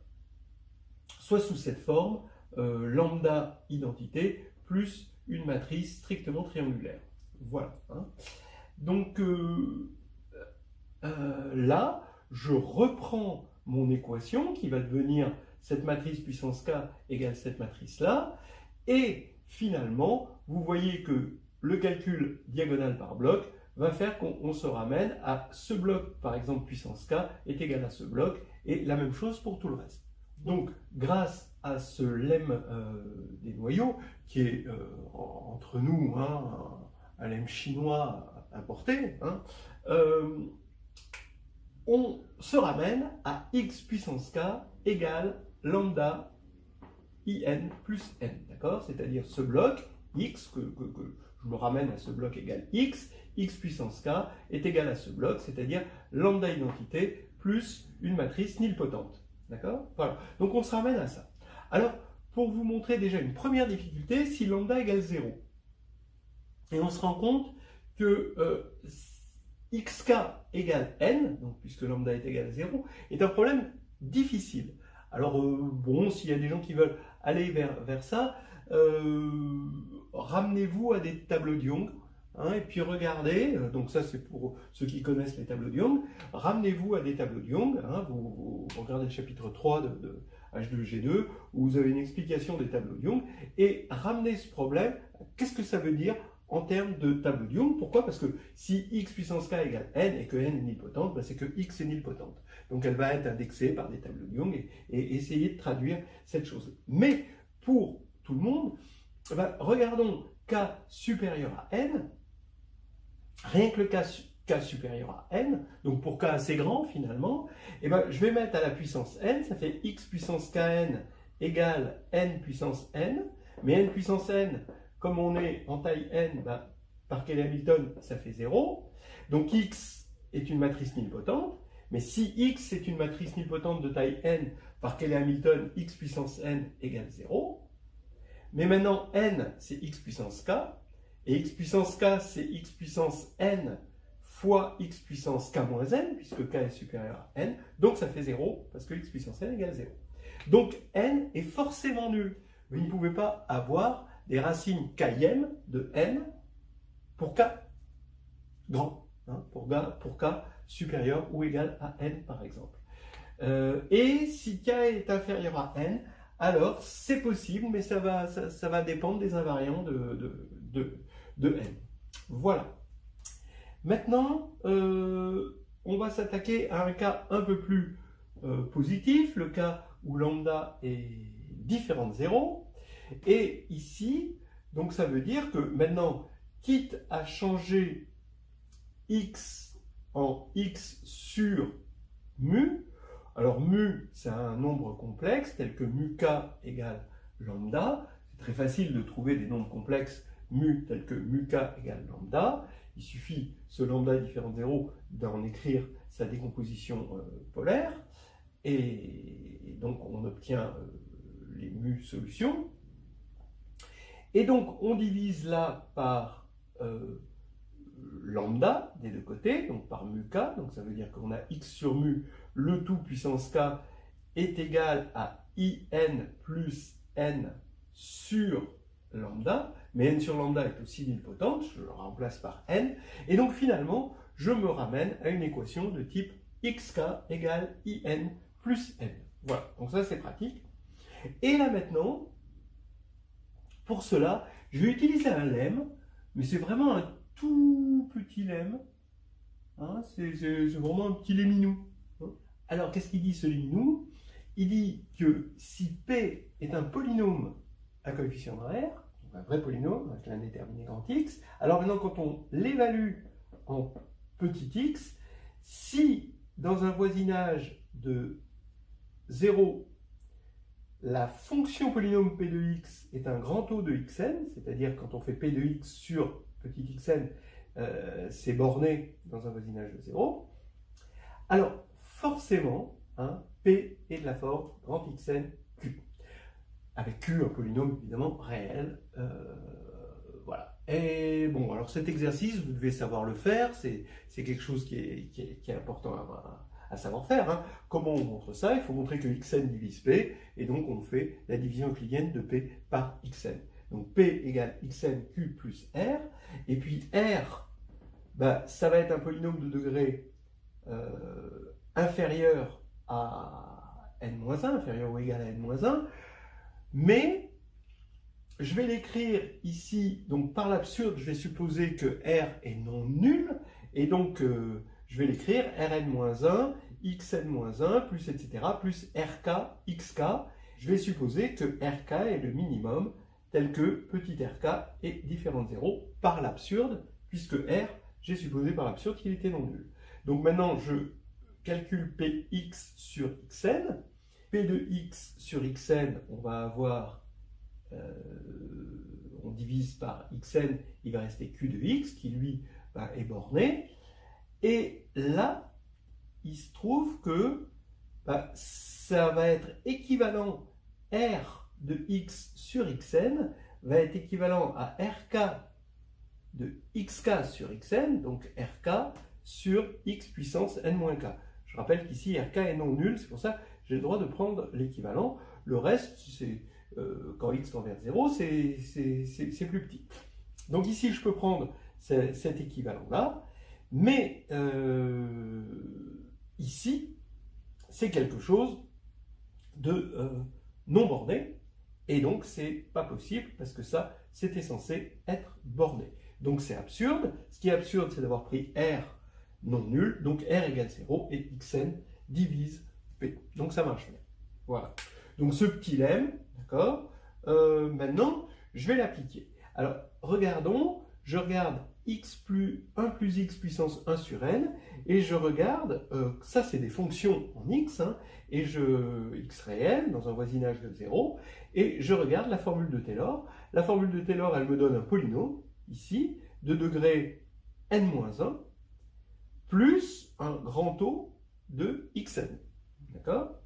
soient sous cette forme, lambda identité plus une matrice strictement triangulaire. Voilà, hein. Donc là, je reprends mon équation qui va devenir cette matrice puissance k égale cette matrice-là, et finalement, vous voyez que le calcul diagonal par bloc va faire qu'on se ramène à ce bloc, par exemple puissance k est égal à ce bloc, et la même chose pour tout le reste. Donc, grâce à ce lemme des noyaux, qui est entre nous, hein, un lemme chinois importé, hein, on se ramène à x puissance k égale lambda in plus n, d'accord? C'est-à-dire ce bloc x, que je me ramène à ce bloc égal x puissance k est égal à ce bloc, c'est-à-dire lambda identité plus une matrice nilpotente, d'accord? Voilà, donc on se ramène à ça. Alors, pour vous montrer déjà une première difficulté, si lambda égale 0, et on se rend compte que xk égale n, donc puisque lambda est égal à 0, est un problème difficile. Alors, bon, s'il y a des gens qui veulent aller vers ça, ramenez-vous à des tableaux de Young, hein, et puis regardez, donc ça c'est pour ceux qui connaissent les tableaux de Young, ramenez-vous à des tableaux de Young, hein, vous regardez le chapitre 3 de H2G2, où vous avez une explication des tableaux de Young, et ramenez ce problème, qu'est-ce que ça veut dire en termes de tableau de Young? Pourquoi? Parce que si x puissance k égale n et que n est nilpotente, ben c'est que x est nilpotente. Donc elle va être indexée par des tableaux de Young et essayer de traduire cette chose. Mais pour tout le monde, ben regardons k supérieur à n. Rien que le k k supérieur à n, donc pour k assez grand finalement, eh ben, je vais mettre à la puissance n, ça fait x puissance kn égale n puissance n, mais n puissance n, comme on est en taille n, ben, par Cayley-Hamilton, ça fait 0, donc x est une matrice nilpotente, mais si x est une matrice nilpotente de taille n, par Cayley-Hamilton, x puissance n égale 0, mais maintenant n c'est x puissance k, et x puissance k c'est x puissance n fois x puissance k moins n, puisque k est supérieur à n, donc ça fait 0, parce que x puissance n égale 0. Donc n est forcément nul. Vous ne pouvez pas avoir des racines km de n pour k grand, hein, pour k supérieur ou égal à n par exemple. Et si k est inférieur à n, alors c'est possible, mais ça va dépendre des invariants de n. Voilà. Maintenant, on va s'attaquer à un cas un peu plus positif, le cas où lambda est différent de 0. Et ici, donc ça veut dire que maintenant, quitte à changer x en x sur mu, alors mu c'est un nombre complexe tel que mu k égale lambda, c'est très facile de trouver des nombres complexes mu tel que mu k égale lambda, il suffit, ce lambda différent de 0, d'en écrire sa décomposition polaire, et donc on obtient les mu solutions. Et donc on divise là par lambda des deux côtés, donc par mu k, donc ça veut dire qu'on a x sur mu, le tout puissance k est égal à in plus n sur lambda, mais n sur lambda est aussi nilpotente, je le remplace par n, et donc finalement je me ramène à une équation de type xk égale in plus n. Voilà, donc ça c'est pratique. Et là maintenant, pour cela, je vais utiliser un lemme, mais c'est vraiment un tout petit lemme, hein, c'est vraiment un petit lemminou. Hein. Alors qu'est-ce qu'il dit ce lemminou? Il dit que si P est un polynôme à coefficient de R, un vrai polynôme avec l'indéterminé grand X, alors maintenant quand on l'évalue en petit x, si dans un voisinage de 0, la fonction polynôme P de x est un grand taux de xn, c'est-à-dire quand on fait P de x sur petit xn, c'est borné dans un voisinage de 0, alors forcément, hein, P est de la forme grand xn q. Avec q, un polynôme évidemment réel. Voilà. Et bon, alors cet exercice, vous devez savoir le faire, c'est quelque chose qui est important à savoir faire. Hein. Comment on montre ça? Il faut montrer que xn divise p, et donc on fait la division euclidienne de p par xn. Donc p égale xn q plus r, et puis r, bah, ça va être un polynôme de degré inférieur à n-1, inférieur ou égal à n-1, mais je vais l'écrire ici, donc par l'absurde, je vais supposer que R est non nul, et donc je vais l'écrire Rn-1, Xn-1, plus etc., plus Rk, Xk. Je vais supposer que Rk est le minimum, tel que petit rk est différent de 0 par l'absurde, puisque R, j'ai supposé par l'absurde qu'il était non nul. Donc maintenant, je calcule Px sur Xn. P de x sur xn, on va avoir, on divise par xn, il va rester q de x, qui lui est borné. Et là, il se trouve que ça va être équivalent, r de x sur xn va être équivalent à rk de xk sur xn, donc rk sur x puissance n-k. Je rappelle qu'ici, rk est non nul, c'est pour ça que j'ai le droit de prendre l'équivalent. Le reste, c'est quand x tend vers 0, c'est plus petit. Donc ici, je peux prendre cet équivalent-là, mais ici, c'est quelque chose de non borné, et donc c'est pas possible, parce que ça, c'était censé être borné. Donc c'est absurde. Ce qui est absurde, c'est d'avoir pris R non nul, donc R égale 0, et Xn divise P. Donc ça marche bien. Voilà. Donc ce petit lemme, d'accord, maintenant, je vais l'appliquer. Alors, regardons, je regarde 1 plus x puissance 1 sur n, et je regarde, ça c'est des fonctions en x, hein, et x réel dans un voisinage de 0, et je regarde la formule de Taylor. La formule de Taylor, elle me donne un polynôme, ici, de degré n-1, plus un grand O de xn. D'accord?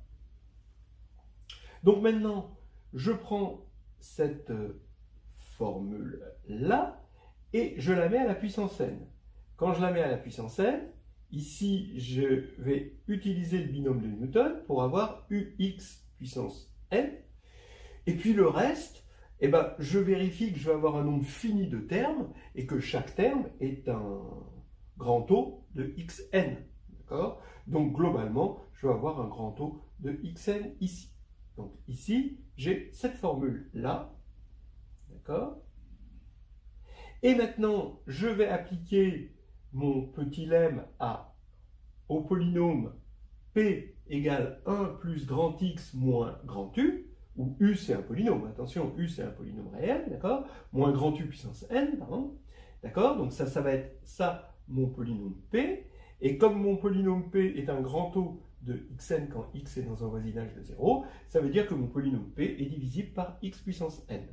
Donc maintenant, je prends cette formule-là, et je la mets à la puissance n. Quand je la mets à la puissance n, ici, je vais utiliser le binôme de Newton pour avoir ux puissance n. Et puis le reste, eh ben, je vérifie que je vais avoir un nombre fini de termes et que chaque terme est un grand O de xn. D'accord? Donc globalement, je vais avoir un grand O de xn ici. Donc ici, j'ai cette formule-là. D'accord? Et maintenant, je vais appliquer mon petit lemme au polynôme P égale 1 plus grand X moins grand U, où U c'est un polynôme, attention, U c'est un polynôme réel, d'accord? Moins grand U puissance N, pardon, d'accord? Donc ça va être ça, mon polynôme P, et comme mon polynôme P est un grand O de Xn quand X est dans un voisinage de 0, ça veut dire que mon polynôme P est divisible par X puissance N.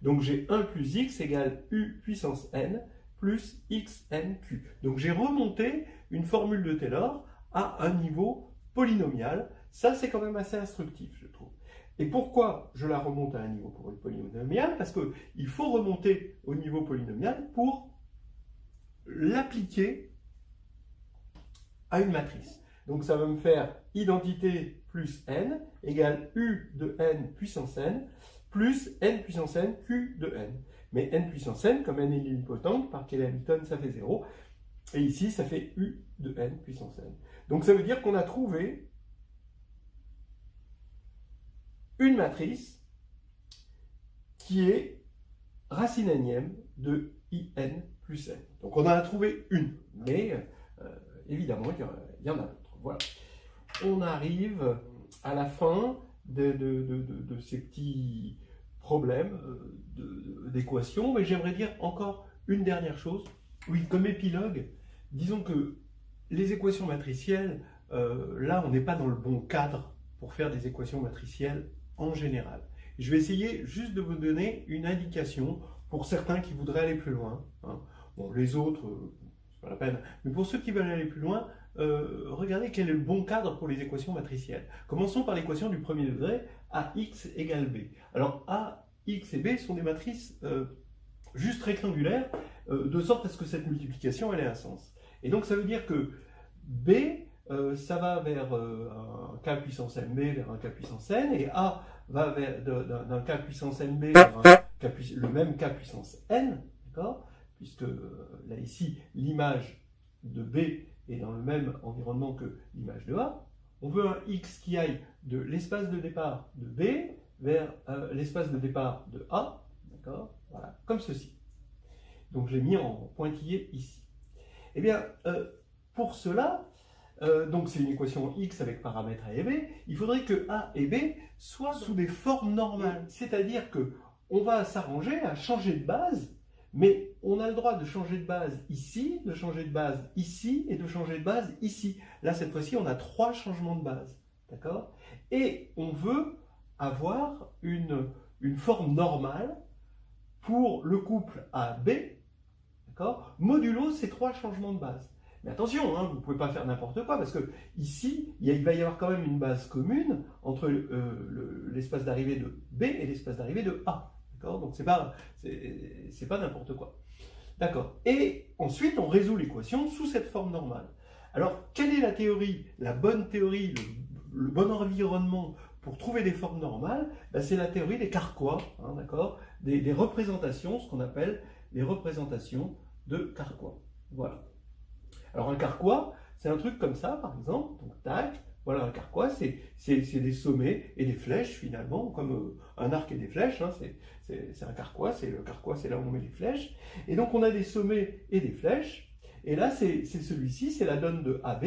Donc j'ai 1 plus x égale u puissance n plus xnq. Donc j'ai remonté une formule de Taylor à un niveau polynomial. Ça, c'est quand même assez instructif, je trouve. Et pourquoi je la remonte à un niveau polynomial? Parce qu'il faut remonter au niveau polynomial pour l'appliquer à une matrice. Donc ça va me faire identité plus n égale u de n puissance n plus n puissance n q de n. Mais n puissance n, comme n est nilpotente, par Kelly Hamilton, ça fait 0. Et ici, ça fait u de n puissance n. Donc ça veut dire qu'on a trouvé une matrice qui est racine nème de in plus n. Donc on en a trouvé une, mais évidemment, il y en a d'autres. Voilà. On arrive à la fin de ces petits problèmes d'équation, mais j'aimerais dire encore une dernière chose. Oui, comme épilogue, disons que les équations matricielles, là, on n'est pas dans le bon cadre pour faire des équations matricielles en général. Je vais essayer juste de vous donner une indication pour certains qui voudraient aller plus loin. Hein. Bon, les autres, c'est pas la peine. Mais pour ceux qui veulent aller plus loin, regardez quel est le bon cadre pour les équations matricielles. Commençons par l'équation du premier degré, AX égale B. Alors, A, X et B sont des matrices juste rectangulaires, de sorte à ce que cette multiplication elle ait un sens. Et donc, ça veut dire que B, ça va vers un K puissance MB vers un K puissance N, et A va d'un K puissance MB vers le même K puissance N, d'accord? Puisque là, ici, l'image de B est dans le même environnement que l'image de A. On veut un X qui aille de l'espace de départ de B vers l'espace de départ de A, d'accord? Voilà, comme ceci. Donc, je l'ai mis en pointillé ici. Eh bien, pour cela, donc c'est une équation X avec paramètres A et B, il faudrait que A et B soient sous des formes normales. C'est-à-dire qu'on va s'arranger à changer de base, mais on a le droit de changer de base ici, de changer de base ici, et de changer de base ici. Là, cette fois-ci, on a 3 changements de base. D'accord? Et on veut avoir une forme normale pour le couple AB, d'accord? Modulo ces 3 changements de base. Mais attention, hein, vous ne pouvez pas faire n'importe quoi, parce que ici, il va y avoir quand même une base commune entre l'espace d'arrivée de B et l'espace d'arrivée de A. Donc, c'est pas n'importe quoi. D'accord. Et ensuite, on résout l'équation sous cette forme normale. Alors, quelle est la théorie, la bonne théorie, le bon environnement pour trouver des formes normales? Ben, c'est la théorie des Carquois, hein, d'accord, des représentations, ce qu'on appelle les représentations de Carquois. Voilà. Alors, un Carquois, c'est un truc comme ça, par exemple. Donc, tac. Voilà, un carquois, c'est des sommets et des flèches, finalement, comme un arc et des flèches. Hein, c'est un carquois, le carquois, c'est là où on met les flèches. Et donc, on a des sommets et des flèches. Et là, c'est celui-ci, c'est la donne de AB.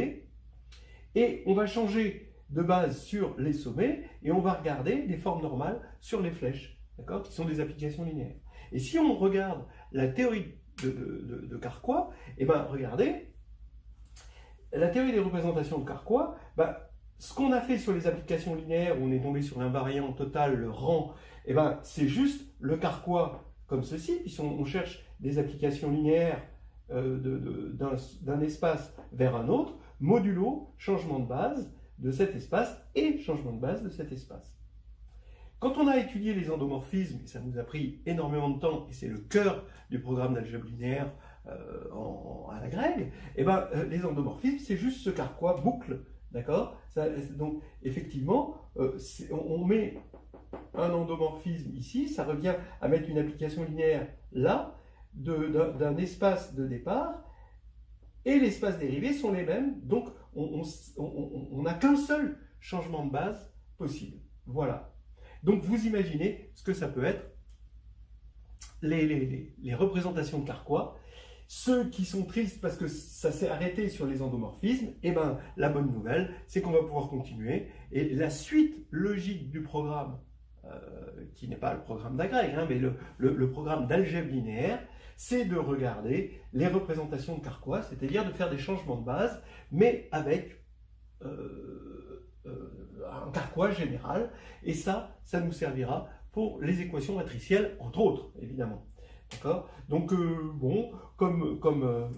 Et on va changer de base sur les sommets et on va regarder des formes normales sur les flèches, d'accord, qui sont des applications linéaires. Et si on regarde la théorie de Carquois, et ben regardez, la théorie des représentations de Carquois, ce qu'on a fait sur les applications linéaires, où on est tombé sur l'invariant total, le rang, et ben c'est juste le Carquois comme ceci, puisqu'on cherche des applications linéaires d'un espace vers un autre, modulo changement de base de cet espace et changement de base de cet espace. Quand on a étudié les endomorphismes, et ça nous a pris énormément de temps, et c'est le cœur du programme d'algèbre linéaire à la grecque, et ben, les endomorphismes, c'est juste ce Carquois boucle, d'accord? Donc, effectivement, on met un endomorphisme ici, ça revient à mettre une application linéaire là, d'un espace de départ, et l'espace dérivé sont les mêmes, donc on n'a qu'un seul changement de base possible. Voilà. Donc vous imaginez ce que ça peut être, les représentations de Carquois. Ceux qui sont tristes parce que ça s'est arrêté sur les endomorphismes, eh ben, la bonne nouvelle, c'est qu'on va pouvoir continuer. Et la suite logique du programme, qui n'est pas le programme d'agrègue, hein, mais le programme d'algèbre linéaire, c'est de regarder les représentations de Carquois, c'est-à-dire de faire des changements de base, mais avec un Carquois général. Et ça nous servira pour les équations matricielles, entre autres, évidemment. D'accord? Donc, bon, comme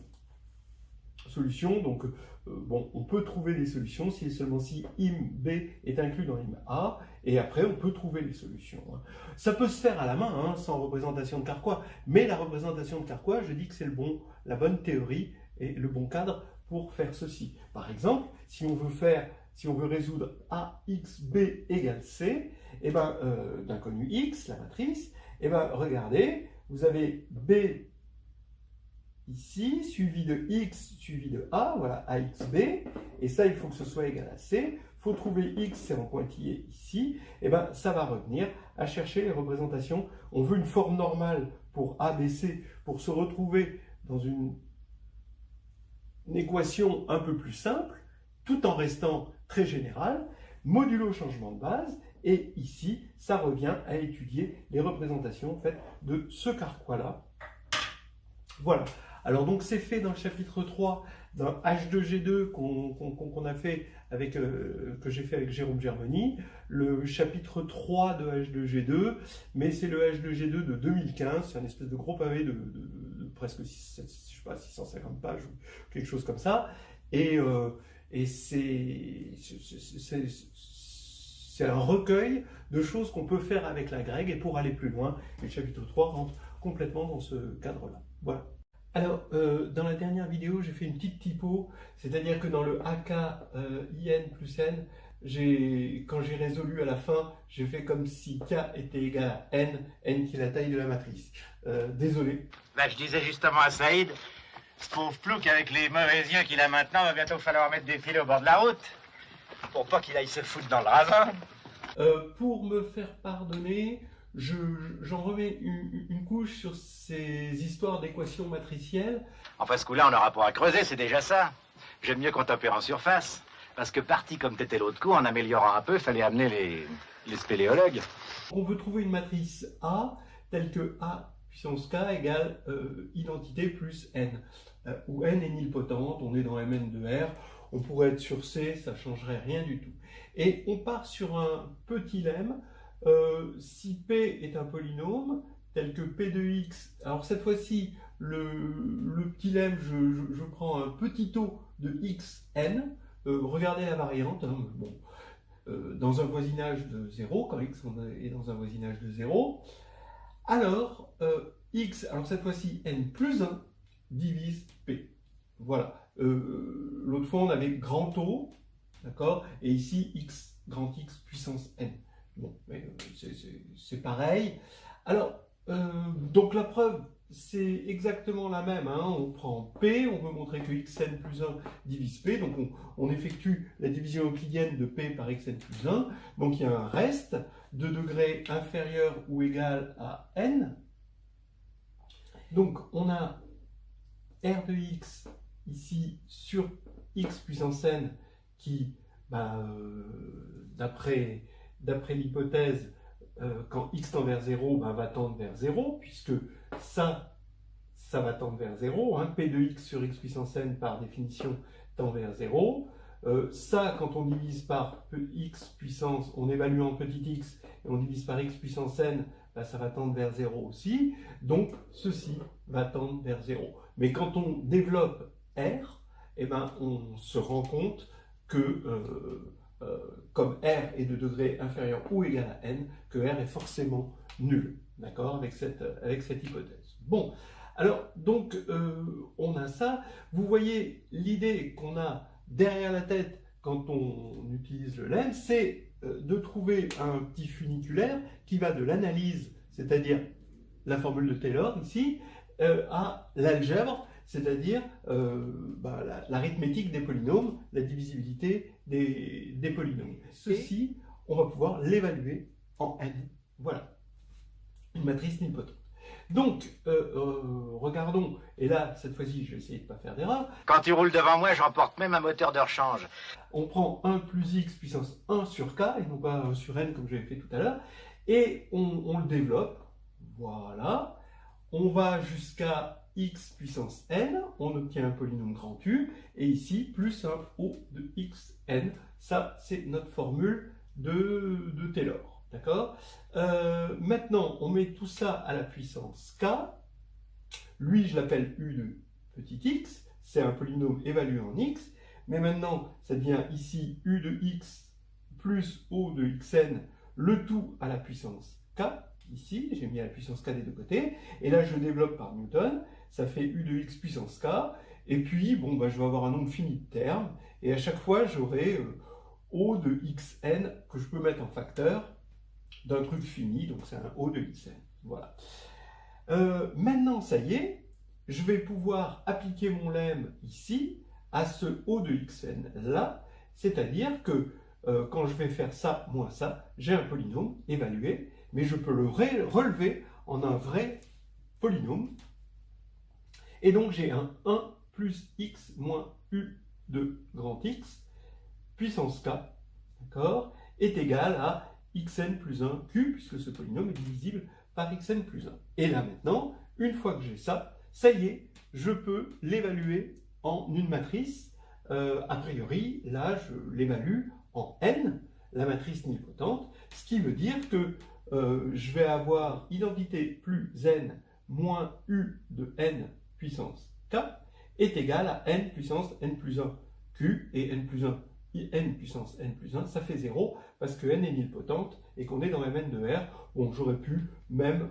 solution, donc, bon, on peut trouver des solutions si et seulement si im B est inclus dans im A, et après on peut trouver les solutions. Hein. Ça peut se faire à la main, hein, sans représentation de Carquois, mais la représentation de Carquois, je dis que c'est la bonne théorie et le bon cadre pour faire ceci. Par exemple, si on veut résoudre AX B égale C, et ben, d'inconnu X, la matrice, et ben, regardez, vous avez B ici, suivi de X, suivi de A, voilà, AXB, et ça, il faut que ce soit égal à C. Il faut trouver X, c'est en pointillé ici, et bien ça va revenir à chercher les représentations. On veut une forme normale pour ABC, pour se retrouver dans une équation un peu plus simple, tout en restant très générale, modulo changement de base, et ici, ça revient à étudier les représentations en fait, de ce Carquois-là. Voilà. Alors donc c'est fait dans le chapitre 3 d'un H2G2 qu'on a fait avec, que j'ai fait avec Jérôme Germany, le chapitre 3 de H2G2, mais c'est le H2G2 de 2015, c'est un espèce de gros pavé de presque 650 pages ou quelque chose comme ça, et c'est un recueil de choses qu'on peut faire avec la grecque, et pour aller plus loin, le chapitre 3 rentre complètement dans ce cadre-là. Voilà. Alors, dans la dernière vidéo, j'ai fait une petite typo, c'est-à-dire que dans le AK IN plus N, quand j'ai résolu à la fin, j'ai fait comme si K était égal à N qui est la taille de la matrice. Désolé. Bah, je disais justement à Saïd, ce pauvre plouc avec les mauvais yeux qu'il a maintenant, va bientôt falloir mettre des filets au bord de la route, pour pas qu'il aille se foutre dans le ravin. Pour me faire pardonner, j'en remets une couche sur ces histoires d'équations matricielles. Enfin, ce coup-là, on n'aura pas à creuser, c'est déjà ça. J'aime mieux qu'on t'opère en surface. Parce que parti comme t'étais l'autre coup, en améliorant un peu, il fallait amener les spéléologues. On veut trouver une matrice A telle que A puissance K égale identité plus N. Où N est nilpotente, on est dans Mn de R. On pourrait être sur C, ça ne changerait rien du tout. Et on part sur un petit lemme. Si P est un polynôme, tel que P de X, alors cette fois-ci, le petit lemme, je prends un petit taux de Xn, regardez la variante, hein, bon, dans un voisinage de 0, quand X est dans un voisinage de 0, alors X, alors cette fois-ci, N plus 1 divise P. Voilà. L'autre fois, on avait grand taux, d'accord, et ici, X, grand X puissance N. Bon, c'est pareil. Alors, donc la preuve, c'est exactement la même. Hein. On prend P, on veut montrer que xn plus 1 divise P. Donc on effectue la division euclidienne de P par xn plus 1. Donc il y a un reste de degré inférieur ou égal à n. Donc on a R de x ici sur x puissance n qui, d'après l'hypothèse, quand x tend vers 0, va tendre vers 0, puisque ça, ça va tendre vers 0. Hein. P de x sur x puissance n, par définition, tend vers 0. Ça, quand on divise par x puissance, on évalue en petit x, et on divise par x puissance n, ben, ça va tendre vers 0 aussi. Donc, ceci va tendre vers 0. Mais quand on développe R, eh ben, on se rend compte que, comme R est de degré inférieur ou égal à n, que R est forcément nul. D'accord, avec cette hypothèse. Bon, alors, donc, on a ça. Vous voyez, l'idée qu'on a derrière la tête quand on utilise le lemme, c'est de trouver un petit funiculaire qui va de l'analyse, c'est-à-dire la formule de Taylor ici, à l'algèbre, c'est-à-dire l'arithmétique des polynômes, la divisibilité des polynômes. Ceci, on va pouvoir l'évaluer en n. Voilà, une matrice nilpotente. Donc, regardons, et là, cette fois-ci, je vais essayer de ne pas faire d'erreur. Quand tu roules devant moi, j'emporte même un moteur de rechange. On prend 1 plus x puissance 1 sur k, et non pas 1 sur n comme j'avais fait tout à l'heure, et on le développe. Voilà. On va jusqu'à x puissance n, on obtient un polynôme grand U, et ici, plus un O de xn. Ça, c'est notre formule de Taylor. D'accord? Maintenant, on met tout ça à la puissance k. Lui, je l'appelle u de petit x. C'est un polynôme évalué en x. Mais maintenant, ça devient ici u de x plus o de xn, le tout à la puissance k. Ici, j'ai mis à la puissance k des deux côtés. Et là, je développe par Newton. Ça fait u de x puissance k. Et puis, bon, bah, je vais avoir un nombre fini de termes. Et à chaque fois, j'aurai o de xn que je peux mettre en facteur d'un truc fini, donc c'est un O de xn. Voilà. Maintenant, ça y est, je vais pouvoir appliquer mon lemme ici à ce O de xn là, c'est-à-dire que quand je vais faire ça moins ça, j'ai un polynôme évalué, mais je peux le relever en un vrai polynôme. Et donc j'ai un 1 plus x moins u de grand X, puissance k, d'accord, est égal à xn plus 1 q, puisque ce polynôme est divisible par xn plus 1. Et là maintenant, une fois que j'ai ça, ça y est, je peux l'évaluer en une matrice. A priori, là, je l'évalue en n, la matrice nilpotente, ce qui veut dire que je vais avoir identité plus n moins u de n puissance k est égal à n puissance n plus 1 q, et n plus 1 n puissance n plus 1, ça fait 0, parce que n est nilpotente et qu'on est dans Mn de R. Bon, j'aurais pu même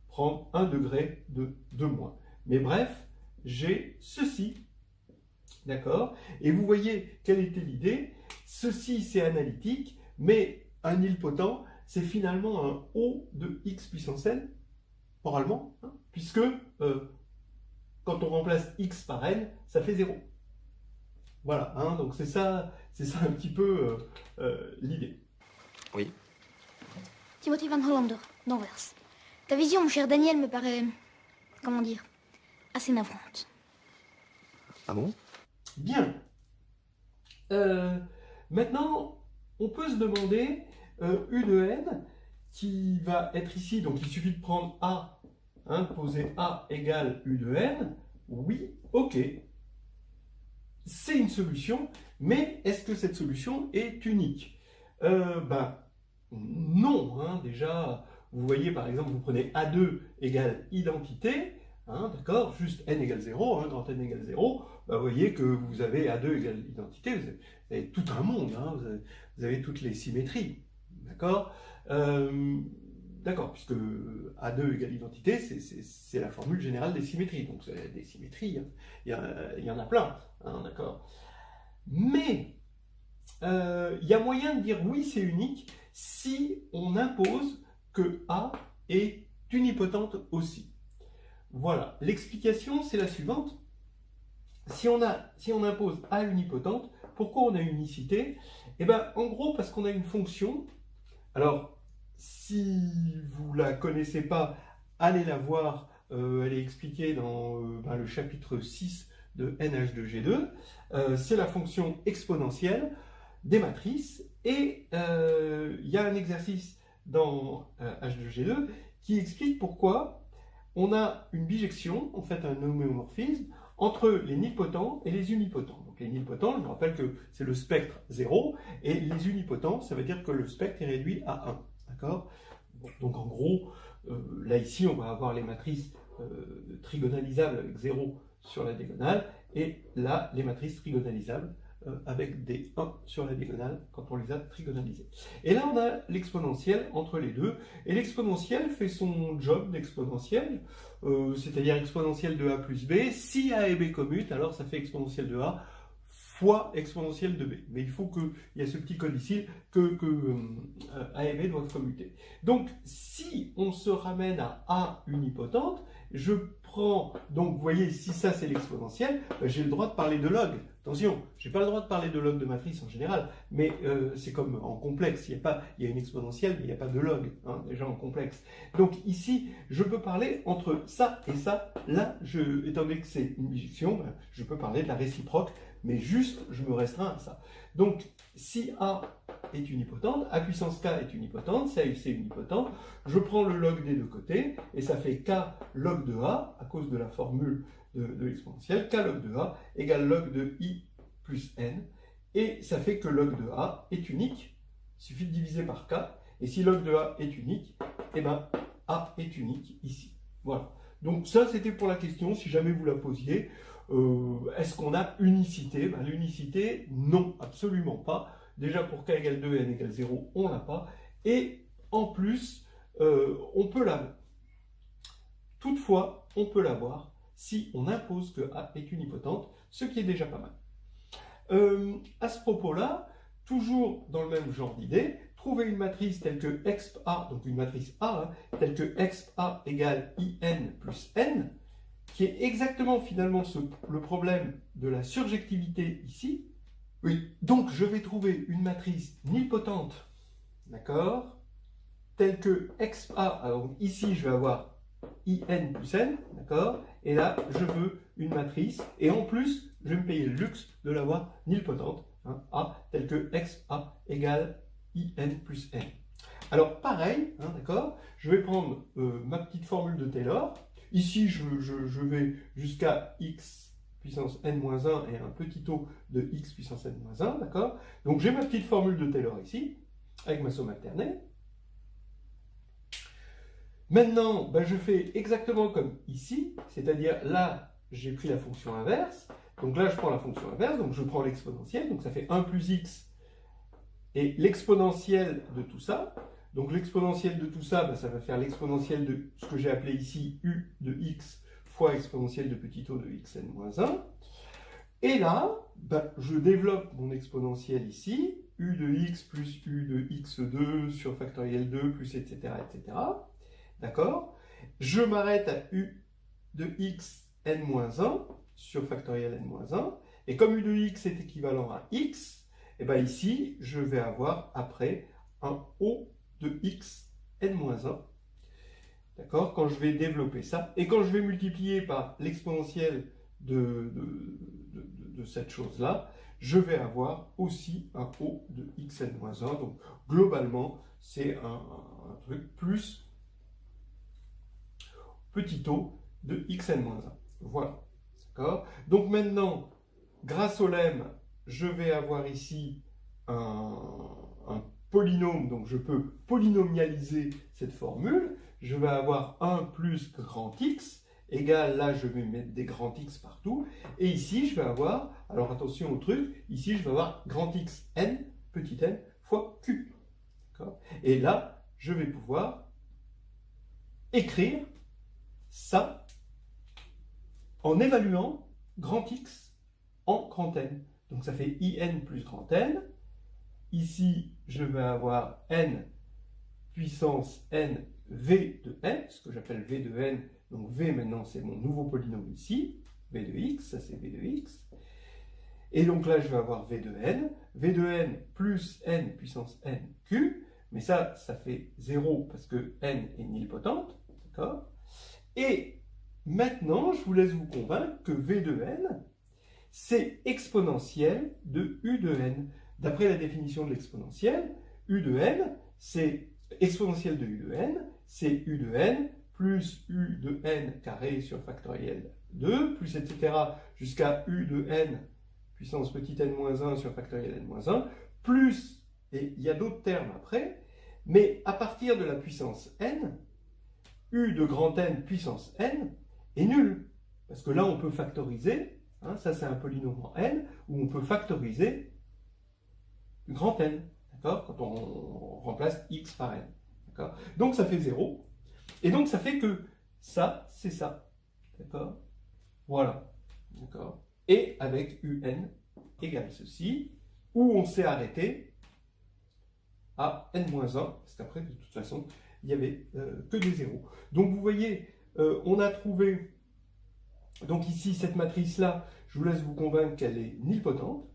prendre 1 degré de moins. Mais bref, j'ai ceci, d'accord? Et vous voyez quelle était l'idée. Ceci, c'est analytique, mais un nilpotent, c'est finalement un O de x puissance n, oralement, hein, puisque quand on remplace x par n, ça fait 0. Voilà, hein, donc c'est ça un petit peu l'idée. Oui. Timothy Van Hollander, d'Anvers. Ta vision, mon cher Daniel, me paraît, comment dire, assez navrante. Ah bon? Bien. Maintenant, on peut se demander U de n qui va être ici, donc il suffit de prendre A, hein, de poser A égale U de n. Oui, ok. C'est une solution, mais est-ce que cette solution est unique? Non, hein, déjà, vous voyez par exemple, vous prenez A2 égale identité, hein, d'accord, juste n égale 0, hein, grand n égale 0, bah, vous voyez que vous avez A2 égale identité, vous avez tout un monde, hein, vous avez toutes les symétries, d'accord, d'accord, puisque A2 égale identité, c'est la formule générale des symétries, donc des symétries, hein, il y en a plein, hein, d'accord. Mais il y a moyen de dire oui, c'est unique si on impose que A est unipotente aussi. Voilà, l'explication c'est la suivante. Si on impose A unipotente, pourquoi on a unicité? Eh bien, en gros, parce qu'on a une fonction. Alors, si vous ne la connaissez pas, allez la voir, elle est expliquée dans le chapitre 6 de NH2G2, c'est la fonction exponentielle des matrices, et il y a un exercice dans H2G2 qui explique pourquoi on a une bijection, en fait un homéomorphisme, entre les nilpotents et les unipotents. Donc les nilpotents, je vous rappelle que c'est le spectre 0, et les unipotents, ça veut dire que le spectre est réduit à 1. D'accord? Donc en gros, là ici, on va avoir les matrices trigonalisables avec 0 sur la diagonale, et là, les matrices trigonalisables avec des 1 sur la diagonale quand on les a trigonalisées. Et là, on a l'exponentielle entre les deux, et l'exponentielle fait son job d'exponentielle, c'est-à-dire exponentielle de a plus b. Si a et b commutent, alors ça fait exponentielle de a fois exponentielle de b. Mais il faut qu'il y ait ce petit codicile que a et b doivent commuter. Donc, si on se ramène à a unipotente, je prends, donc vous voyez, si ça c'est l'exponentielle, j'ai le droit de parler de log. Attention, je n'ai pas le droit de parler de log de matrice en général, mais c'est comme en complexe, il y a une exponentielle, mais il n'y a pas de log, hein, déjà en complexe. Donc ici, je peux parler entre ça et ça. Là, étant donné que c'est une bijection, je peux parler de la réciproque, mais juste, je me restreins à ça. Donc, si A est unipotente, A puissance K est unipotente, c'est unipotente, je prends le log des deux côtés, et ça fait K log de A, à cause de la formule de l'exponentielle, K log de A égale log de I plus N, et ça fait que log de A est unique, il suffit de diviser par K, et si log de A est unique, eh ben A est unique ici. Voilà. Donc ça, c'était pour la question, si jamais vous la posiez. Est-ce qu'on a unicité? Ben, l'unicité, non, absolument pas. Déjà pour k égale 2 et n égale 0, on l'a pas. Et en plus, on peut l'avoir. Toutefois, on peut l'avoir si on impose que A est unipotente, ce qui est déjà pas mal. À ce propos-là, toujours dans le même genre d'idée, trouver une matrice telle que exp A, donc une matrice A, hein, telle que exp A égale in plus n, qui est exactement finalement le problème de la surjectivité ici. Oui, donc je vais trouver une matrice nilpotente, d'accord, telle que exp A, alors ici je vais avoir in plus n, d'accord, et là je veux une matrice, et en plus je vais me payer le luxe de l'avoir nilpotente, hein, A, telle que exp A égale in plus n. Alors pareil, hein, d'accord, je vais prendre ma petite formule de Taylor. Ici, je vais jusqu'à x puissance n-1 et un petit o de x puissance n-1, d'accord? Donc j'ai ma petite formule de Taylor ici, avec ma somme alternée. Maintenant, ben, je fais exactement comme ici, c'est-à-dire là, j'ai pris la fonction inverse. Donc là, je prends la fonction inverse, donc je prends l'exponentielle, donc ça fait 1 plus x, et l'exponentielle de tout ça. Donc l'exponentielle de tout ça, ben, ça va faire l'exponentielle de ce que j'ai appelé ici u de x fois exponentielle de petit o de xn-1. Et là, ben, je développe mon exponentielle ici, u de x plus u de x2 sur factoriel 2 plus etc. etc. D'accord? Je m'arrête à u de x n-1 sur factoriel n-1. Et comme u de x est équivalent à x, et ben ici, je vais avoir après un o de x n-1, d'accord, quand je vais développer ça, et quand je vais multiplier par l'exponentielle de cette chose-là, je vais avoir aussi un o de x n-1, donc globalement, c'est un truc plus petit o de x n-1. Voilà, d'accord. Donc maintenant, grâce au lemme, je vais avoir ici un polynôme, donc je peux polynomialiser cette formule. Je vais avoir 1 plus grand X, égale, là je vais mettre des grands X partout, et ici je vais avoir, alors attention au truc, ici je vais avoir grand X n, petit n, fois Q. Et là, je vais pouvoir écrire ça en évaluant grand X en grand N. Donc ça fait IN plus grand N. Ici, je vais avoir n puissance n v de n, ce que j'appelle v de n. Donc v maintenant, c'est mon nouveau polynôme ici. V de x, ça c'est v de x. Et donc là, je vais avoir v de n plus n puissance n q. Mais ça fait 0 parce que n est nilpotente. D'accord? Et maintenant, je vous laisse vous convaincre que v de n, c'est exponentielle de u de n. D'après la définition de l'exponentielle, u de n, c'est exponentielle de u de n, c'est u de n plus u de n carré sur factoriel 2, plus etc. jusqu'à u de n puissance petit n moins 1 sur factoriel n moins 1, plus, et il y a d'autres termes après, mais à partir de la puissance n, u de grand N puissance n est nul. Parce que là, on peut factoriser, hein, ça c'est un polynôme en n, où on peut factoriser grand N, d'accord, quand on remplace x par n. D'accord. Donc ça fait 0, et donc ça fait que ça, c'est ça. D'accord. Voilà. D'accord. Et avec un égale ceci, où on s'est arrêté à n-1, parce qu'après, de toute façon, il n'y avait que des zéros. Donc vous voyez, on a trouvé, donc ici, cette matrice-là, je vous laisse vous convaincre qu'elle est nilpotente.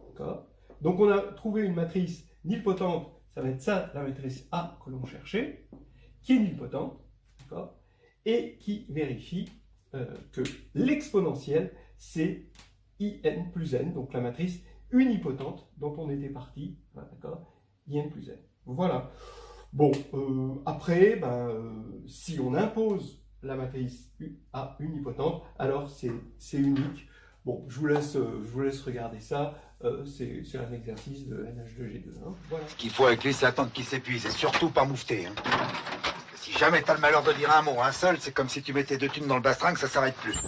D'accord. Donc on a trouvé une matrice nilpotente, ça va être ça, la matrice A que l'on cherchait, qui est nilpotente, d'accord, et qui vérifie que l'exponentielle, c'est in plus n, donc la matrice unipotente dont on était parti, d'accord, in plus n. Voilà. Bon, après, si on impose la matrice A unipotente, alors c'est unique. Bon, je vous laisse regarder ça. C'est un exercice de NH2G2. Hein. Voilà. Ce qu'il faut avec lui, c'est attendre qu'il s'épuise et surtout pas moufter. Hein. Si jamais t'as le malheur de dire un mot, un seul, c'est comme si tu mettais 2 thunes dans le bastringue, ça s'arrête plus.